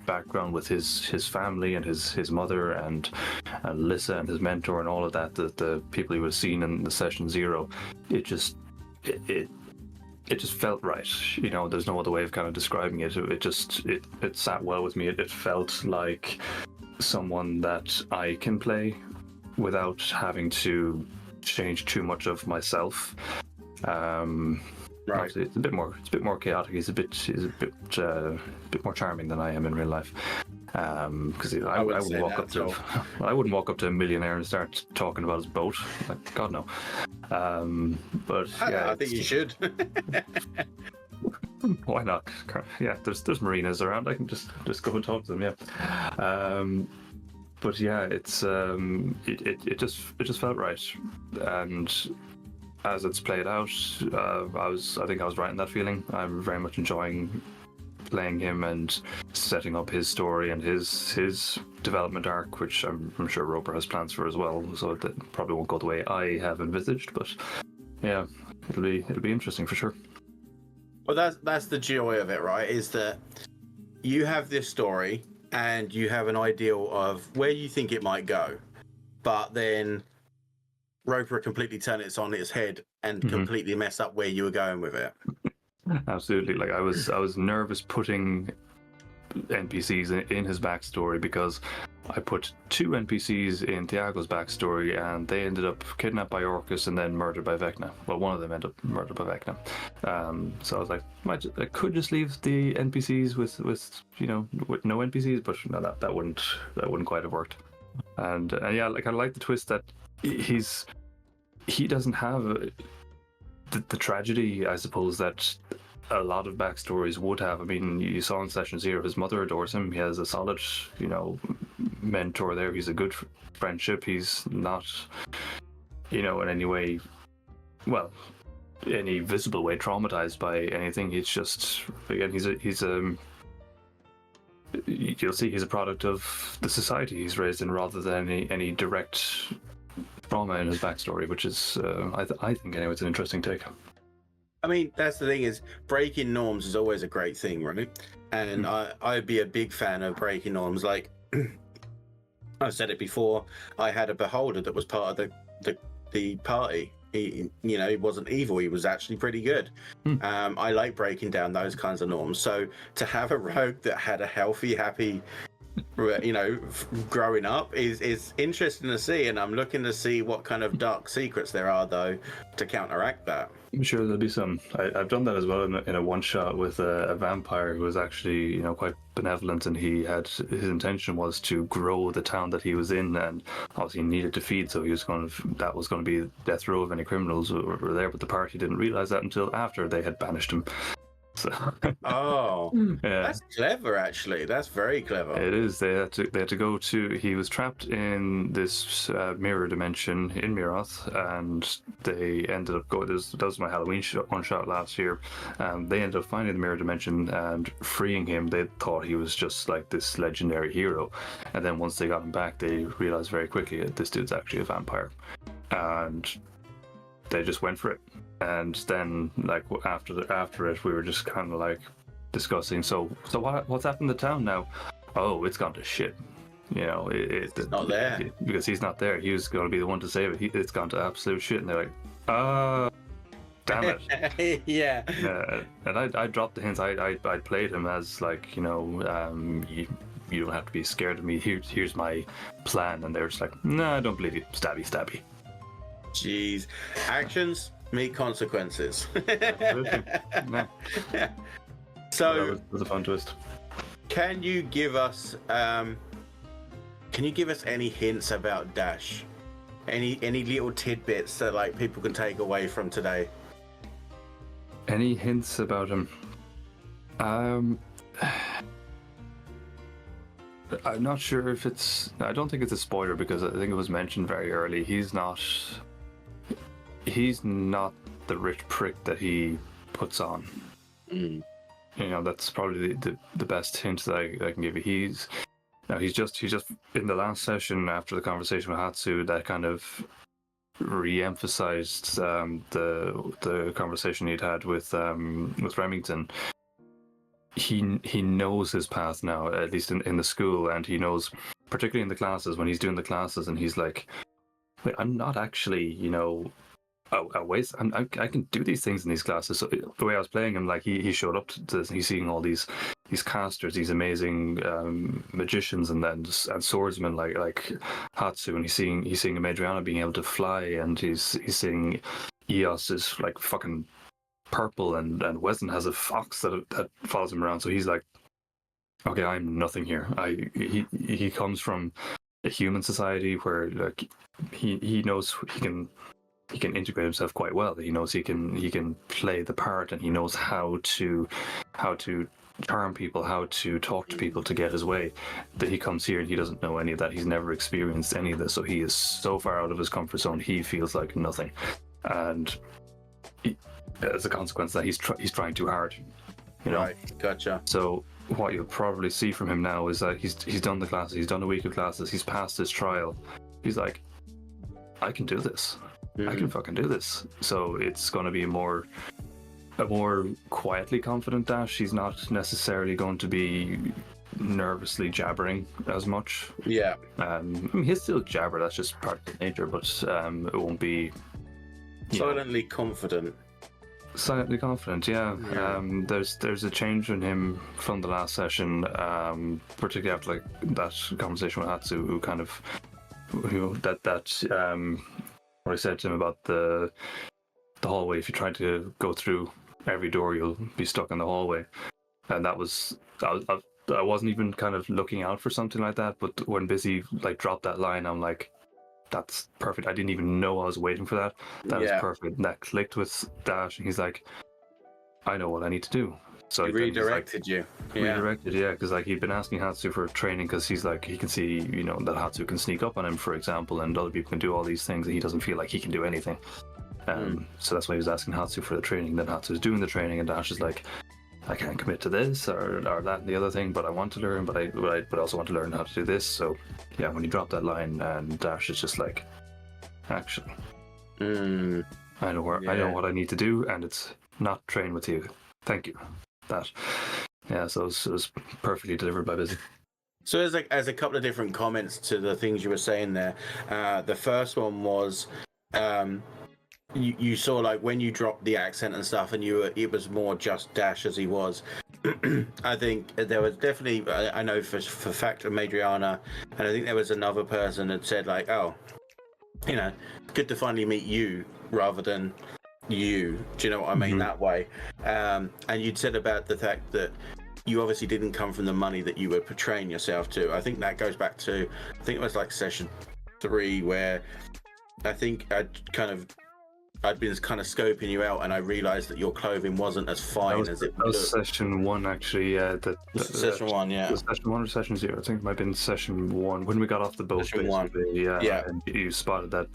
background with his family and his mother and Lissa and his mentor and all of that, the people he would have seen in the session 0, it just felt right. There's no other way of kind of describing it. It sat well with me. It felt like someone that I can play without having to change too much of myself. Right. It's a bit more chaotic. He's a bit more charming than I am in real life. Because I wouldn't walk up to a millionaire and start talking about his boat. Like, God no. But yeah, I think you should. Why not? Yeah, there's marinas around. I can just go and talk to them. Yeah. But yeah, it's it just felt right, and as it's played out, I think I was right in that feeling. I'm very much enjoying playing him and setting up his story and his development arc, which I'm sure Roper has plans for as well. So it probably won't go the way I have envisaged, but yeah, it'll be interesting for sure. Well, that's the joy of it, right? Is that you have this story and you have an ideal of where you think it might go, but then Roper completely turn it on its head and completely mess up where you were going with it. Absolutely. Like I was nervous putting NPCs in his backstory, because I put 2 NPCs in Thiago's backstory and they ended up kidnapped by Orcus and then murdered by Vecna. Well, one of them ended up murdered by Vecna. So I was like, I could just leave the NPCs with no NPCs, but no, that wouldn't quite have worked. And yeah, like I like the twist that he doesn't have the tragedy, I suppose, that a lot of backstories would have. I mean, you saw in session 0, his mother adores him. He has a solid, mentor there. He's a good friendship. He's not, in any way, well, any visible way traumatized by anything. He's just, again, you'll see he's a product of the society he's raised in, rather than any direct trauma in his backstory, which is, I think anyway, it's an interesting take. I mean, that's the thing, is breaking norms is always a great thing, right? And I'd be a big fan of breaking norms. Like, I've said it before, I had a beholder that was part of the party. He wasn't evil, he was actually pretty good. I like breaking down those kinds of norms. So to have a rogue that had a healthy, happy growing up is interesting to see, and I'm looking to see what kind of dark secrets there are though to counteract that. I'm sure there'll be some. I've done that as well in a one shot with a vampire who was actually, quite benevolent, and his intention was to grow the town that he was in, and obviously he needed to feed, so that was going to be death row of any criminals who were there. But the party didn't realize that until after they had banished him. So, Oh, yeah. that's clever. Actually, that's very clever. It is. They had to go to. He was trapped in this mirror dimension in Miroth, and they ended up going. That was my Halloween one shot last year. They ended up finding the mirror dimension and freeing him. They thought he was just like this legendary hero, and then once they got him back, they realized very quickly that this dude's actually a vampire, and they just went for it. And then, like after it, we were just kind of like discussing. So what's happened to town now? Oh, it's gone to shit. It's not there because he's not there. He was going to be the one to save it. It's gone to absolute shit. And they're like, damn it. Yeah. And I dropped the hints. I played him as like, you don't have to be scared of me. Here's my plan. And they're just like, no, I don't believe you. Stabby. Jeez. Actions meet consequences. Yeah. So that was a fun twist. Can you give us any hints about Dash? Any little tidbits that like people can take away from today? Any hints about him? I'm not sure if I don't think it's a spoiler because I think it was mentioned very early. He's not the rich prick that he puts on. That's probably the best hint that I can give you. He's just in the last session after the conversation with Hatsu that kind of re-emphasized the conversation he'd had with Remington. He knows his path now, at least in the school, and he knows, particularly in the classes, when he's doing the classes, and he's like, wait, I'm not actually, I can do these things in these classes. So the way I was playing him, like he showed up to this, and he's seeing all these casters, these amazing magicians and swordsmen like Hatsu, and he's seeing Madriana being able to fly, and he's seeing Eos is like fucking purple, and Weston has a fox that follows him around. So he's like, okay, I'm nothing here. He comes from a human society where like he knows he can integrate himself quite well. He knows he can play the part, and he knows how to charm people, how to talk to people to get his way. That he comes here and he doesn't know any of that. He's never experienced any of this, so he is so far out of his comfort zone. He feels like nothing, and as a consequence of that, he's trying too hard. Right, gotcha. So what you'll probably see from him now is that he's done the classes. He's done a week of classes. He's passed his trial. He's like, I can do this. I can fucking do this. So it's going to be a more quietly confident Dash. He's not necessarily going to be nervously jabbering as much. Yeah. He'll still jabber. That's just part of nature, but it won't be silently confident. Silently confident, yeah. There's a change in him from the last session, particularly after like that conversation with Hatsu, what I said to him about the hallway. If you try to go through every door, you'll be stuck in the hallway. And I wasn't even kind of looking out for something like that. But when Busy like dropped that line, I'm like, that's perfect. I didn't even know I was waiting for that. That was perfect. And that clicked with Dash, and he's like, I know what I need to do. So he redirected you. Yeah. Redirected, yeah, because like he'd been asking Hatsu for training because he's like, he can see, that Hatsu can sneak up on him, for example, and other people can do all these things, and he doesn't feel like he can do anything. So that's why he was asking Hatsu for the training. Then Hatsu's doing the training, and Dash is like, I can't commit to this or that and the other thing, but I want to learn, but I also want to learn how to do this. So yeah, when he dropped that line, and Dash is just like, actually, I know what I need to do, and it's not train with you. Thank you. So it was perfectly delivered by Busy. So there's a couple of different comments to the things you were saying there. The first one was you saw like when you dropped the accent and stuff, and it was more just Dash as he was. I think there was definitely, I know for fact of Madriana, and I think there was another person that said like, oh, you know, good to finally meet you rather than you. Do you know what I mean? That way. And you'd said about the fact that you obviously didn't come from the money that you were portraying yourself to. I think that goes back to, I think it was like session 3 where I think I'd been kind of scoping you out, and I realised that your clothing wasn't as fine as it looked. That was session 1, actually. Yeah, session 1, yeah. Was session 1 or session 0? I think it might have been session 1 when we got off the boat. Session 1. Yeah. And you spotted that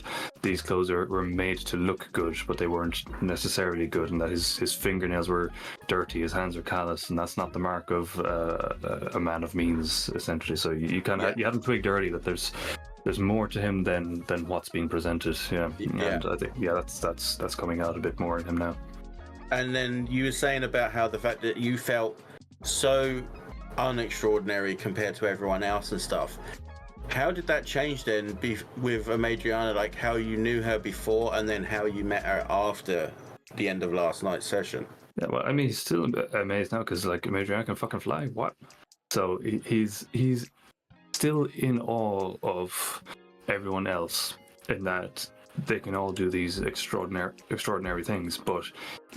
these clothes were made to look good, but they weren't necessarily good, and that his fingernails were dirty, his hands were callous, and that's not the mark of a man of means, essentially. So you kind of you hadn't twigged early that there's more to him than what's being presented. Yeah. And I think that's coming out a bit more in him now. And then you were saying about how the fact that you felt so unextraordinary compared to everyone else and stuff. How did that change then with Madriana, like how you knew her before and then how you met her after the end of last night's session? Yeah, well, I mean, he's still amazed now because like Madriana can fucking fly. What? So he's still in awe of everyone else in that they can all do these extraordinary things, but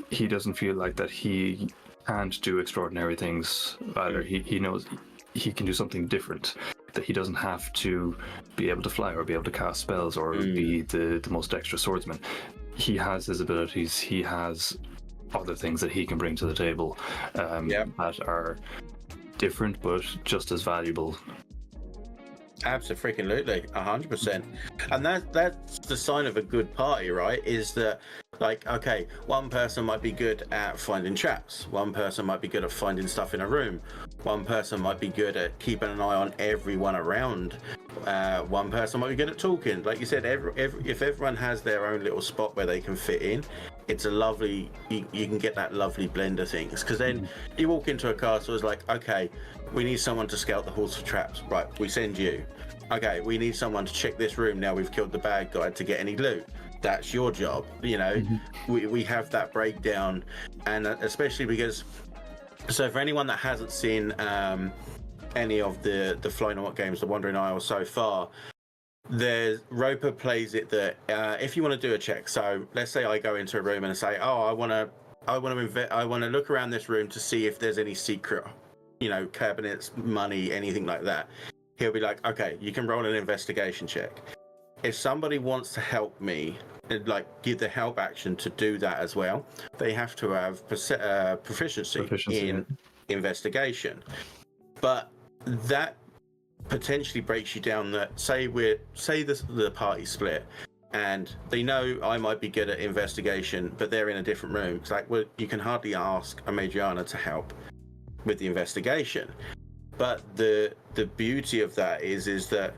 he doesn't feel like that he can't do extraordinary things either. He knows he can do something different, that he doesn't have to be able to fly or be able to cast spells or be the most extra swordsman. He has his abilities, he has other things that he can bring to the table that are different but just as valuable. Absolutely, 100%. And that's the sign of a good party, right? Is that, like, okay, one person might be good at finding traps, one person might be good at finding stuff in a room, one person might be good at keeping an eye on everyone around, one person might be good at talking. Like you said, if everyone has their own little spot where they can fit in, it's a lovely, you can get that lovely blend of things. Because then you walk into a castle, it's like, okay, we need someone to scout the halls for traps. Right, we send you. Okay, we need someone to check this room now we've killed the bad guy to get any loot. That's your job. You know, we have that breakdown. And especially because, so for anyone that hasn't seen any of the Flying Orc games, the Wandering Isle so far, Roper plays it that if you want to do a check, so let's say I go into a room and say, oh, I want to look around this room to see if there's any secret, you know, cabinets, money, anything like that. He'll be like, okay, you can roll an investigation check. If somebody wants to help me, like give the help action to do that as well, they have to have proficiency in investigation. But that potentially breaks you down. That say the party split, and they know I might be good at investigation, but they're in a different room. It's like, well, you can hardly ask a Madriana to help with the investigation. But the beauty of that is that,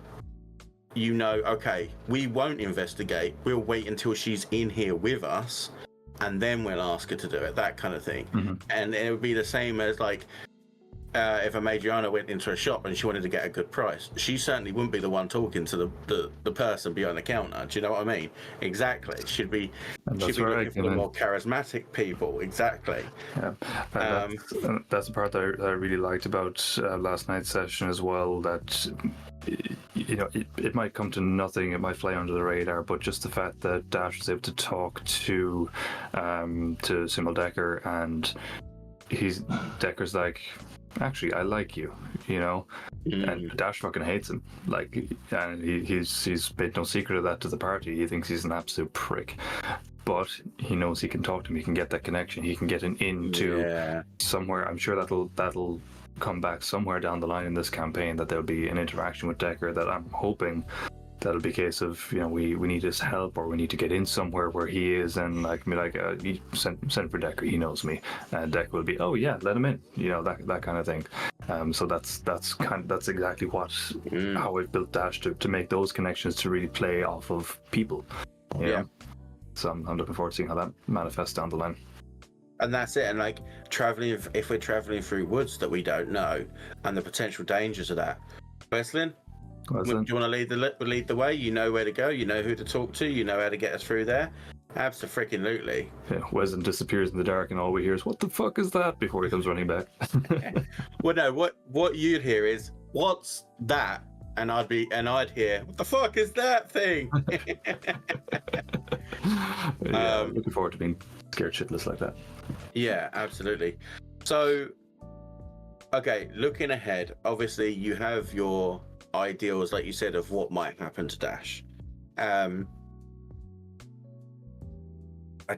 you know, okay, we won't investigate. We'll wait until she's in here with us, and then we'll ask her to do it. That kind of thing. And it would be the same as like if a Madriana went into a shop and she wanted to get a good price, she certainly wouldn't be the one talking to the person behind the counter. Do you know what I mean? Exactly. Should be looking for the more charismatic people. Exactly. Yeah, that's the part that I really liked about last night's session as well. That, you know, it might come to nothing, it might fly under the radar, but just the fact that Dash was able to talk to Simul Decker, and Decker's like, actually, I like you, you know, and Dash fucking hates him. Like, and he's made no secret of that to the party. He thinks he's an absolute prick, but he knows he can talk to him. He can get that connection. He can get into somewhere. I'm sure that'll come back somewhere down the line in this campaign, that there'll be an interaction with Decker that I'm hoping that'll be a case of, you know, we need his help, or we need to get in somewhere where he is, and like be like, send for Decker, he knows me, and Decker will be, oh yeah, let him in, you know, that kind of thing. So that's exactly what how I've built Dash to make those connections, to really play off of people. You know? So I'm looking forward to seeing how that manifests down the line. And that's it. And like traveling, if we're traveling through woods that we don't know, and the potential dangers of that, Wesley, do you want to lead the way? You know where to go, you know who to talk to, you know how to get us through there. Absolutely. Yeah, Wesden disappears in the dark, and all we hear is "What the fuck is that?" before he comes running back. Well, no, what you'd hear is, "What's that?" And I'd hear, "What the fuck is that thing?" Yeah, I'm looking forward to being scared shitless like that. Yeah, absolutely. So, okay, looking ahead, obviously you have your ideals, like you said, of what might happen to Dash. I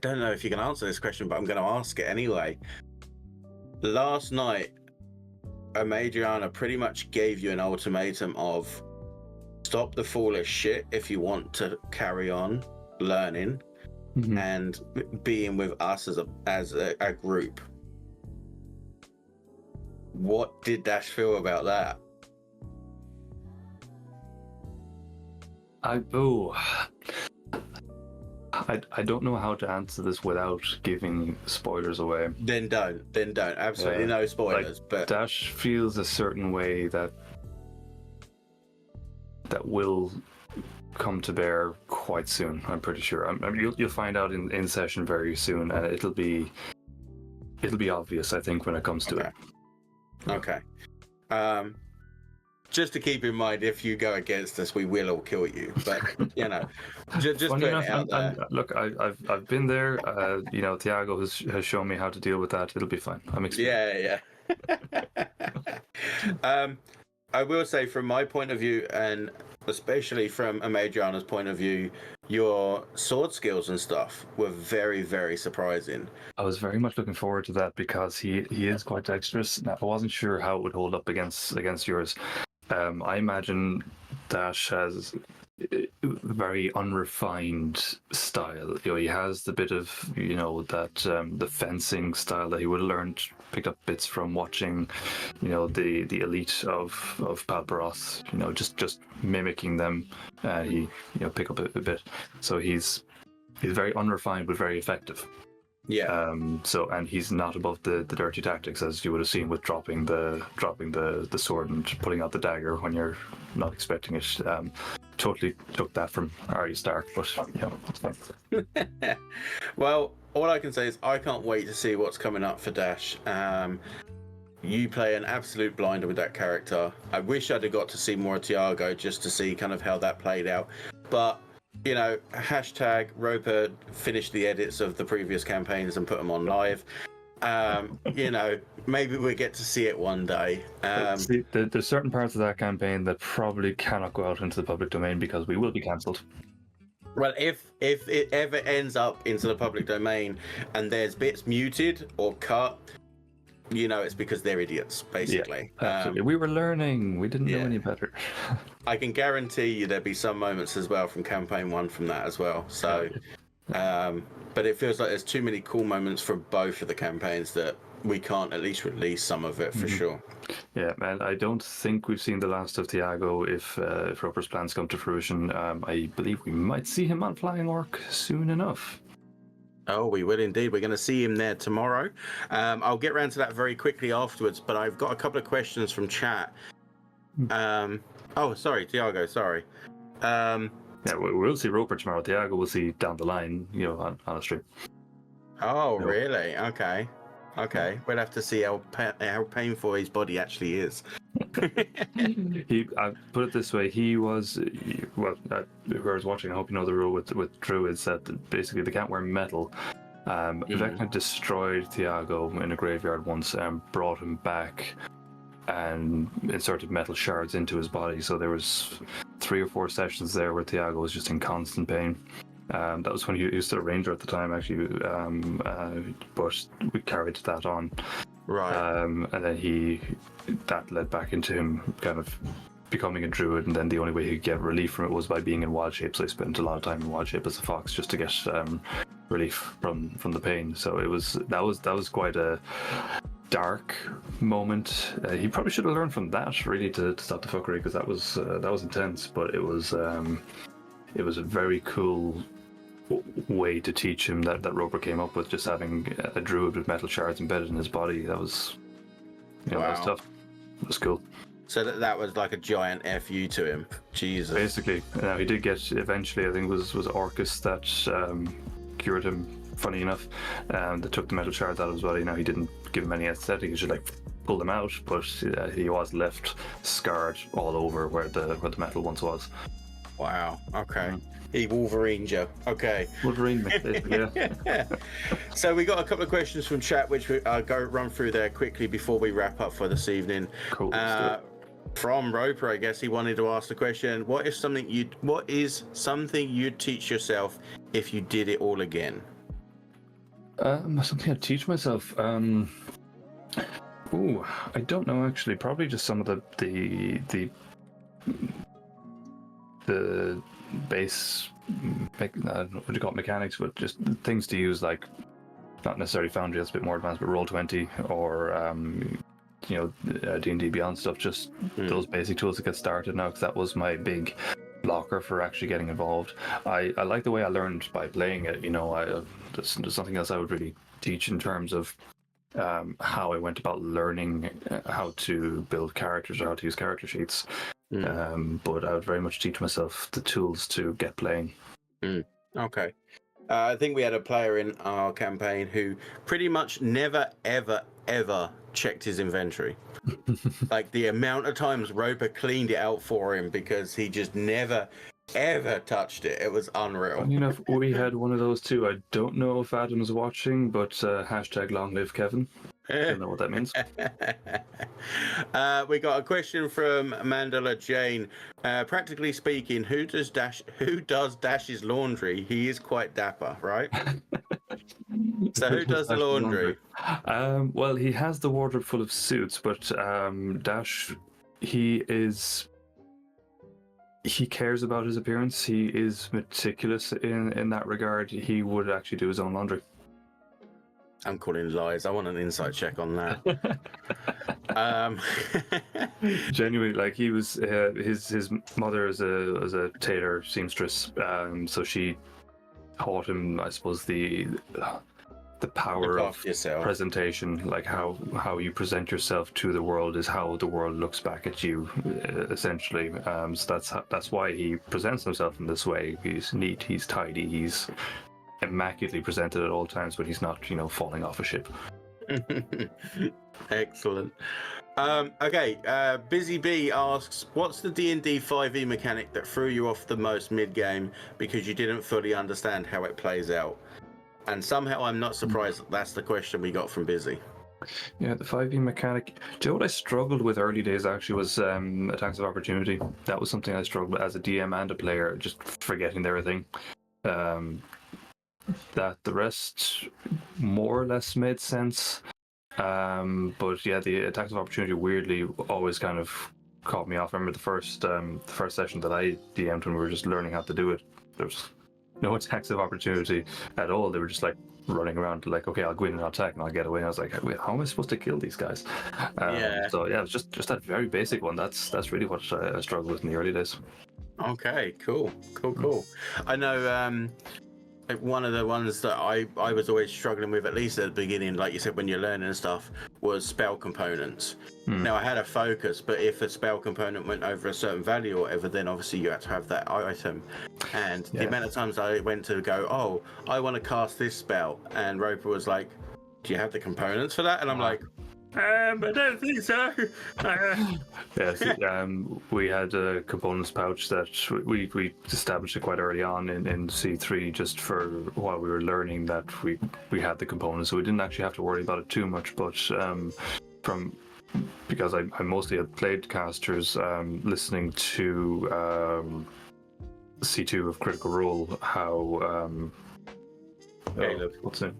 don't know if you can answer this question, but I'm going to ask it anyway. Last night, Adriana pretty much gave you an ultimatum of stop the foolish shit if you want to carry on learning and being with us as a group. What did Dash feel about that? I don't know how to answer this without giving spoilers away. Then don't. Absolutely no spoilers. But Dash feels a certain way that will come to bear quite soon. I'm pretty sure. You'll find out in session very soon, and it'll be obvious, I think, when it comes to it. Okay. Just to keep in mind, if you go against us, we will all kill you. But you know, just put it out there. Look, I've been there. You know, Thiago has shown me how to deal with that. It'll be fine. I'm experienced. Yeah. I will say, from my point of view, and especially from Adriana's point of view, your sword skills and stuff were very, very surprising. I was very much looking forward to that because he is quite dexterous. Now, I wasn't sure how it would hold up against yours. I imagine Dash has a very unrefined style. You know, he has the bit of, you know, that the fencing style that he would have learned, picked up bits from watching, you know, the elite of Palparoth. You know, just mimicking them. He, you know, pick up a bit. So he's very unrefined but very effective. Yeah. So, and he's not above the dirty tactics, as you would have seen with dropping the sword and pulling out the dagger when you're not expecting it. Totally took that from Arya Stark, but you know, it's fine. Well, all I can say is I can't wait to see what's coming up for Dash. You play an absolute blinder with that character. I wish I'd have got to see more of Thiago just to see kind of how that played out, but you know, hashtag Roper finished the edits of the previous campaigns and put them on live. You know, maybe we get to see it one day. See, there's certain parts of that campaign that probably cannot go out into the public domain because we will be cancelled. Well, if it ever ends up into the public domain and there's bits muted or cut, you know, it's because they're idiots, basically. Yeah, absolutely. We were learning. We didn't know any better. I can guarantee you there'll be some moments as well from campaign 1 from that as well. So, but it feels like there's too many cool moments from both of the campaigns that we can't at least release some of it for sure. Yeah, man. I don't think we've seen the last of Thiago if Roper's plans come to fruition. I believe we might see him on Flying Orc soon enough. Oh, we will indeed. We're going to see him there tomorrow. I'll get around to that very quickly afterwards, but I've got a couple of questions from chat. Oh, sorry, Thiago, sorry. Yeah, we'll see Roper tomorrow. Thiago we'll see down the line, you know, on a stream. Oh, really? Okay. We'll have to see how painful his body actually is. I put it this way, who I was watching, I hope you know the rule with druids that basically they can't wear metal. Vecna destroyed Thiago in a graveyard once and brought him back and inserted metal shards into his body, so there was 3 or 4 sessions there where Thiago was just in constant pain. That was when he was still a ranger at the time, actually, but we carried that on. Right. And then that led back into him kind of becoming a druid, and then the only way he could get relief from it was by being in wild shape. So he spent a lot of time in wild shape as a fox just to get relief from the pain. So that was quite a dark moment. He probably should have learned from that really to stop the fuckery, because that was intense. But it was a very cool way to teach him that Roper came up with, just having a druid with metal shards embedded in his body. That was, that was tough. It was cool. So that was like a giant FU to him. Jesus. Basically, he did get eventually. I think it was Orcus that cured him, funny enough. They took the metal shards out as well. He didn't give him any aesthetic, he just like pulled them out, but he was left scarred all over where the metal once was. Wow, okay. He Wolverined you. Okay. Wolverine, yeah. So we got a couple of questions from chat, which I'll go run through there quickly before we wrap up for this evening. Cool. From Roper, I guess he wanted to ask the question: What is something you'd teach yourself if you did it all again? Something I'd teach myself. I don't know actually. Probably just some of the base, I don't know what you call it, mechanics, but just things to use, like not necessarily Foundry, that's a bit more advanced, but Roll20 or D&D Beyond stuff. Just those basic tools to get started now, because that was my big blocker for actually getting involved. I like the way I learned by playing it. There's something else I would really teach in terms of how I went about learning how to build characters or how to use character sheets. But I would very much teach myself the tools to get playing. Okay. I think we had a player in our campaign who pretty much never, ever, ever checked his inventory. Like the amount of times Roper cleaned it out for him because he just never, ever touched it. It was unreal. Funny enough, we had one of those too. I don't know if Adam's watching, but hashtag long live Kevin. I don't know what that means. We got a question from Mandela Jane. Practically speaking, who does Dash's laundry? He is quite dapper, right? So who does the laundry? Well, he has the wardrobe full of suits, but Dash, he cares about his appearance. He is meticulous in that regard. He would actually do his own laundry. I'm calling lies. I want an insight check on that. Genuinely, like he was, his mother is a tailor seamstress, so she taught him, I suppose, the power of presentation, like how you present yourself to the world is how the world looks back at you, essentially. So that's why he presents himself in this way. He's neat, he's tidy, he's immaculately presented at all times, but he's not, falling off a ship. Excellent. Okay, Busy Bee asks, what's the D&D 5e mechanic that threw you off the most mid-game because you didn't fully understand how it plays out? And somehow I'm not surprised that's the question we got from Busy. Yeah, the 5e mechanic. Do you know what I struggled with early days actually was attacks of opportunity. That was something I struggled with as a DM and a player, just forgetting everything. That the rest more or less made sense. But yeah, the attacks of opportunity weirdly always kind of caught me off. I remember the first session that I DM'd when we were just learning how to do it. There was no attacks of opportunity at all. They were just like running around like, okay, I'll go in and I'll attack and I'll get away. And I was like, wait, how am I supposed to kill these guys? So yeah, it was just that very basic one. That's really what I struggled with in the early days. Okay, cool. I know one of the ones that I was always struggling with, at least at the beginning, like you said, when you're learning stuff, was spell components. Now I had a focus, but if a spell component went over a certain value or whatever, then obviously you had to have that item. And the amount of times I went to go, oh, I want to cast this spell, and Roper was like, do you have the components for that? And I'm like, I don't think so. Yes, we had a components pouch that we established it quite early on in C3, just for while we were learning that we had the components, so we didn't actually have to worry about it too much. But because I mostly had played casters, listening to C2 of Critical Role, how Caleb. What's it?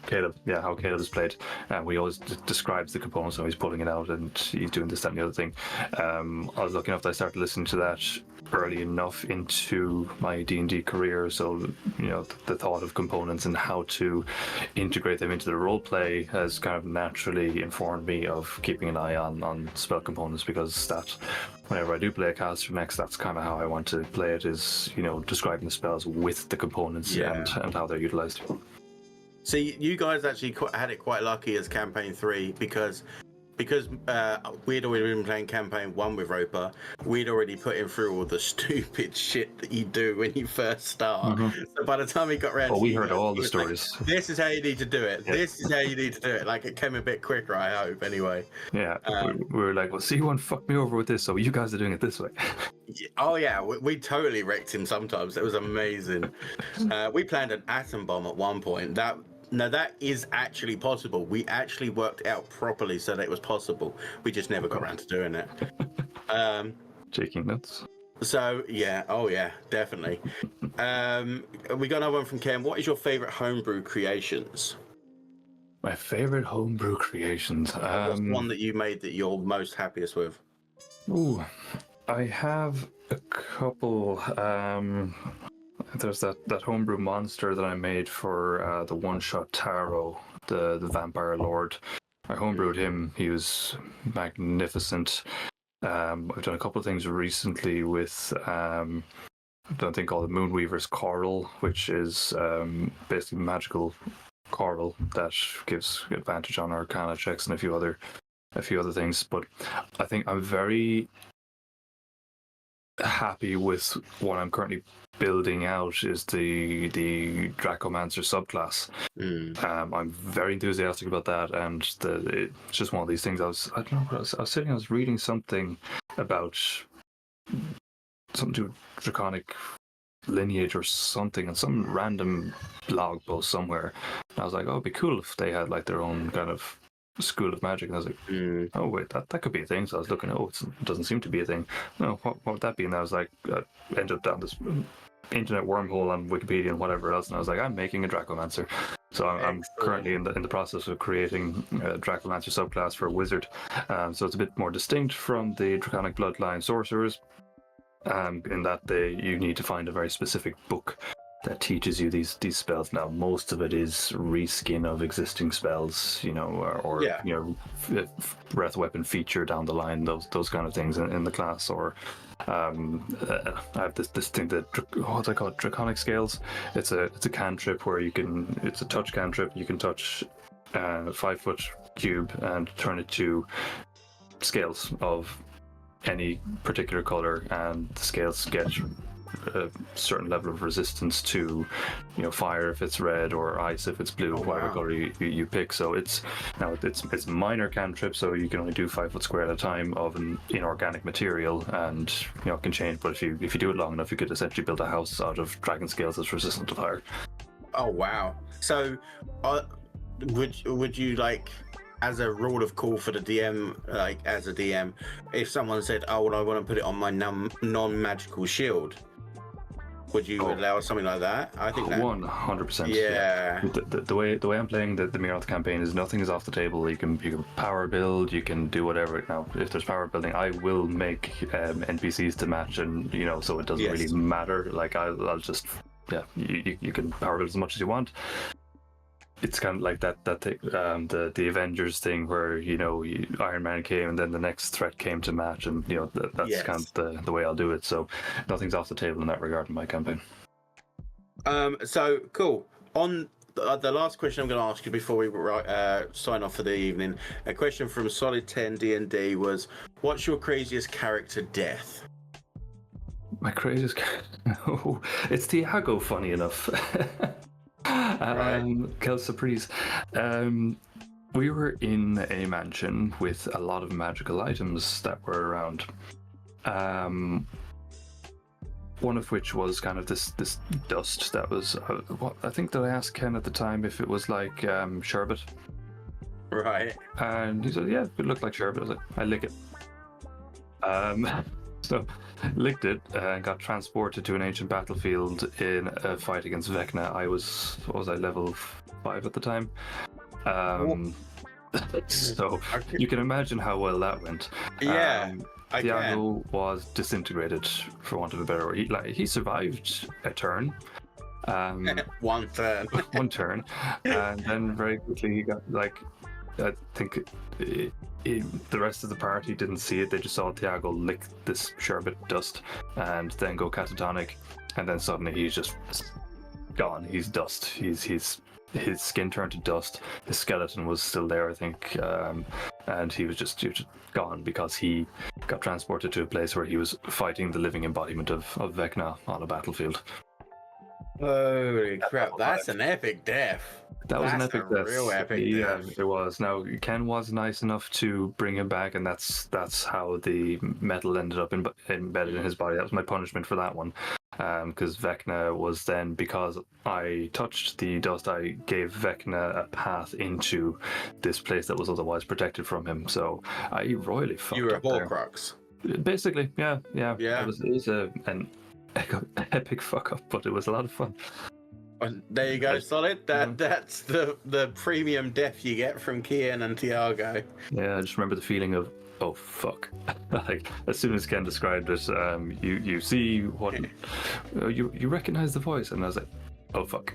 Caleb, yeah, how Caleb is played. He always describes the components, so he's pulling it out and he's doing this, that, and the other thing. I was lucky enough that I started listening to that early enough into my D&D career, so the thought of components and how to integrate them into the role play has kind of naturally informed me of keeping an eye on spell components, because that, whenever I do play a caster next, that's kind of how I want to play it, is describing the spells with the components and how they're utilized. See, you guys actually had it quite lucky as campaign 3, because because we'd already been playing campaign 1 with Roper, we'd already put him through all the stupid shit that you do when you first start. So by the time he got around, we heard all the stories. Like, this is how you need to do it. Yeah. This is how you need to do it. Like, it came a bit quicker, I hope. Anyway. Yeah, we were like, well, C1 fucked me over with this, so you guys are doing it this way. Oh yeah, we totally wrecked him sometimes. It was amazing. We planned an atom bomb at one point. That is actually possible. We actually worked out properly so that it was possible. We just never got around to doing it. Shaking nuts. So yeah, oh yeah, definitely. We got another one from Ken. What is your favorite homebrew creations? My favorite homebrew creations. What's the one that you made that you're most happiest with? Ooh, I have a couple. There's that homebrew monster that I made for the one-shot Taro, the vampire lord. I homebrewed him. He was magnificent. I've done a couple of things recently with I've done a thing called the Moonweaver's Coral, which is basically magical coral that gives advantage on Arcana checks and a few other things. But I think I'm very happy with what I'm currently building out is the Dracomancer subclass. I'm very enthusiastic about that, and it's just one of these things. I was reading something about something to do with draconic lineage or something on some random blog post somewhere. And I was like, oh, it'd be cool if they had like their own kind of school of magic. And I was like, oh wait, that could be a thing. So I was looking, it doesn't seem to be a thing. No, what would that be? And I was like, I ended up down this internet wormhole on Wikipedia and whatever else, and I was like, I'm making a Dracomancer. So I'm currently in the process of creating a Dracomancer subclass for a wizard. So it's a bit more distinct from the Draconic Bloodline sorcerers, in that you need to find a very specific book that teaches you these spells. Now, most of it is reskin of existing spells, or breath weapon feature down the line, those kind of things in the class. Or I have this thing that what's I call it, Draconic Scales. It's a cantrip where it's a touch cantrip. You can touch a 5-foot cube and turn it to scales of any particular color, and the scales get a certain level of resistance to fire if it's red, or ice if it's blue, whatever color you pick. So it's minor cantrip, so you can only do 5 foot square at a time of an inorganic material, and it can change. But if you do it long enough, you could essentially build a house out of dragon scales that's resistant to fire. Oh wow! So would you like, as a rule of cool for the DM, like as a DM, if someone said, oh well, I want to put it on my non-magical shield, would you allow something like that? I think 100%. Yeah. The way I'm playing the Mirath campaign is nothing is off the table. You can power build, you can do whatever. Now, if there's power building, I will make NPCs to match, and so it doesn't really matter. Like I'll just you can power build as much as you want. It's kind of like that thing, the Avengers thing, where Iron Man came and then the next threat came to match, and that's kind of the way I'll do it. So nothing's off the table in that regard in my campaign. So cool. On the last question I'm going to ask you before we sign off for the evening, a question from Solid 10 D&D was, what's your craziest character death? My craziest it's Thiago, funny enough. Kel Surprise. We were in a mansion with a lot of magical items that were around. One of which was kind of this dust that was what I think that I asked Ken at the time if it was like sherbet. Right. And he said, yeah, it looked like sherbet. I was like, I lick it. So licked it and got transported to an ancient battlefield in a fight against Vecna. I was level 5 at the time. So you can imagine how well that went. Yeah. Thiago was disintegrated, for want of a better word. He survived a turn. One turn. One turn. And then very quickly he got I think the rest of the party didn't see it. They just saw Thiago lick this sherbet dust and then go catatonic, and then suddenly he's just gone. He's dust. He's his skin turned to dust. His skeleton was still there, I think, and he was just gone because he got transported to a place where he was fighting the living embodiment of Vecna on a battlefield. Holy crap, that's an epic death. That was an epic death. Real epic death. It was. Now Ken was nice enough to bring him back, and that's how the metal ended up embedded in his body. That was my punishment for that one, because Vecna was then, because I touched the dust, I gave Vecna a path into this place that was otherwise protected from him. So I royally fucked You were a up there. Horcrux. Basically, yeah. Yeah. It was an epic fuck up, but it was a lot of fun. And there you go, Solid. That's the premium death you get from Kian and Tiago. Yeah, I just remember the feeling of, oh fuck. Like, as soon as Ken described it, you see what you recognize the voice, and I was like, oh fuck.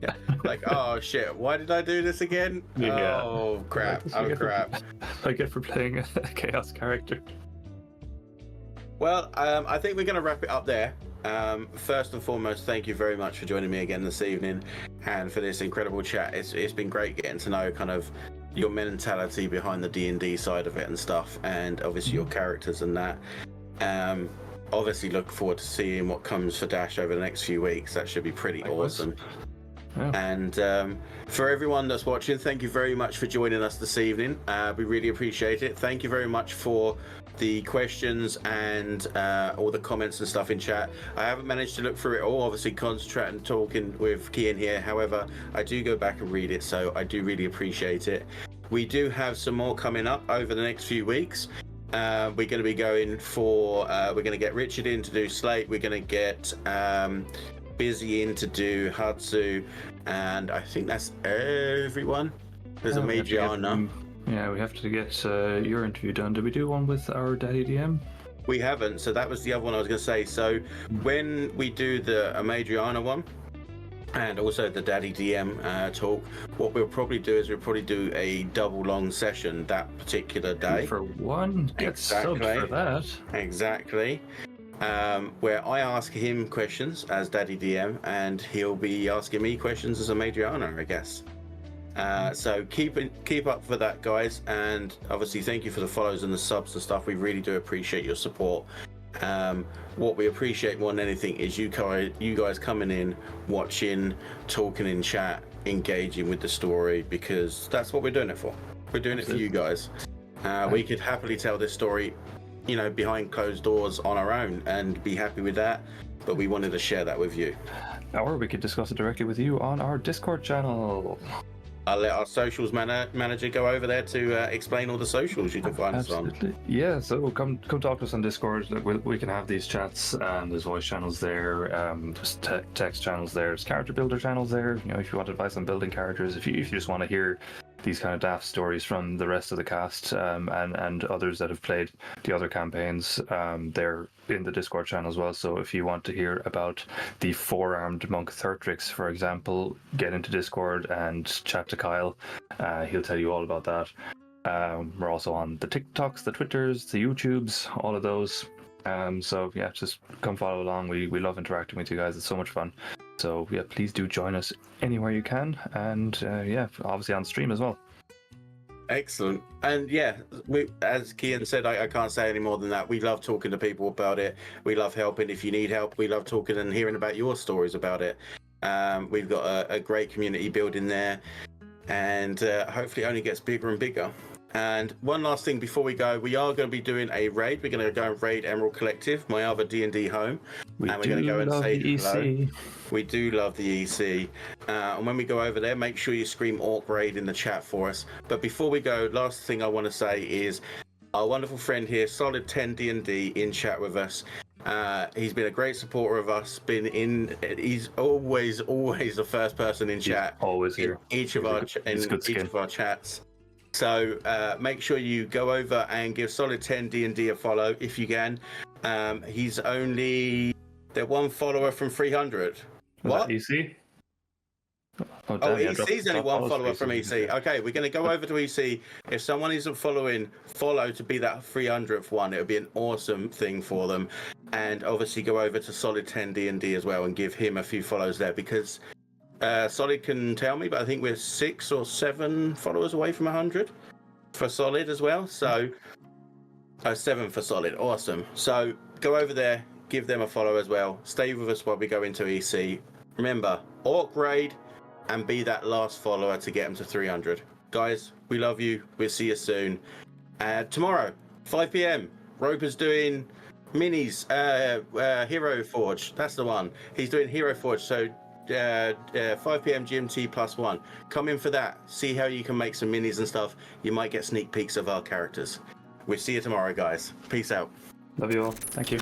Yeah. Like, oh shit, why did I do this again? Yeah. Oh crap. Oh crap. I get for playing a chaos character. Well, I think we're going to wrap it up there. First and foremost, thank you very much for joining me again this evening and for this incredible chat. It's been great getting to know kind of your mentality behind the D&D side of it and stuff, and obviously your characters and that. Obviously look forward to seeing what comes for Dash over the next few weeks. That should be pretty awesome. Yeah. And for everyone that's watching, thank you very much for joining us this evening. We really appreciate it. Thank you very much for the questions and all the comments and stuff in chat. I haven't managed to look through it all, obviously concentrating and talking with Kian here. However, I do go back and read it, so I do really appreciate it. We do have some more coming up over the next few weeks. We're going to be going for, we're going to get Richard in to do Slate. We're going to get Busy in to do Hudsu, and I think that's everyone. There's a Magiana. Yeah, we have to get your interview done. Did we do one with our Daddy DM? We haven't, so that was the other one I was going to say. So when we do the Madriana one and also the Daddy DM talk, what we'll probably do is we'll probably do a double long session that particular day. For one, get subbed for that. Exactly. Where I ask him questions as Daddy DM, and he'll be asking me questions as a Madriana, I guess. So keep up for that, guys, and obviously thank you for the follows and the subs and stuff. We really do appreciate your support. What we appreciate more than anything is you guys coming in, watching, talking in chat, engaging with the story, because that's what we're doing it for. We're doing it for you guys. We could happily tell this story, you know, behind closed doors on our own and be happy with that, but we wanted to share that with you. Or we could discuss it directly with you on our Discord channel. I'll let our socials manager go over there to explain all the socials you can find us on. Yeah, so come talk to us on Discord. We can have these chats. There's voice channels there. There's text channels there. There's character builder channels there. You know, if you want advice on building characters, if you just want to hear these kind of daft stories from the rest of the cast and others that have played the other campaigns, they're in the Discord channel as well. So if you want to hear about the four-armed monk Thurtrix, for example, get into Discord and chat to Kyle. He'll tell you all about that. We're also on the TikToks, the Twitters, the YouTubes, all of those. So yeah, just come follow along. We love interacting with you guys. It's so much fun. So yeah, please do join us anywhere you can, and yeah, obviously on stream as well. Excellent. And yeah, as Kian said, I can't say any more than that. We love talking to people about it. We love helping if you need help. We love talking and hearing about your stories about it. We've got a great community building there, and hopefully it only gets bigger and bigger. And one last thing before we go, we are going to be doing a raid. We're going to go and raid Emerald Collective, my other D&D home. And we're going to go and say hello. We do love the EC. And when we go over there, make sure you scream Orc Raid in the chat for us. But before we go, last thing I want to say is our wonderful friend here, Solid 10 D&D, in chat with us. He's been a great supporter of us. He's always the first person in chat. Always here. In each of our chats. So make sure you go over and give Solid 10 D&D a follow if you can. He's only one follower from 300. What? EC? EC's only one follower from EC. Okay, we're going to go over to EC. If someone isn't following, follow to be that 300th one. It would be an awesome thing for them. And obviously go over to Solid 10 D&D as well and give him a few follows there, because Solid can tell me, but I think we're 6 or 7 followers away from 100 for Solid as well. So, 7 for Solid. Awesome. So go over there, give them a follow as well. Stay with us while we go into EC. Remember, Orc raid and be that last follower to get them to 300. Guys, we love you. We'll see you soon. Tomorrow, 5 p.m. Roper's doing minis, Hero Forge. That's the one. He's doing Hero Forge. So 5 p.m. GMT +1. Come in for that. See how you can make some minis and stuff. You might get sneak peeks of our characters. We'll see you tomorrow, guys. Peace out. Love you all. Thank you.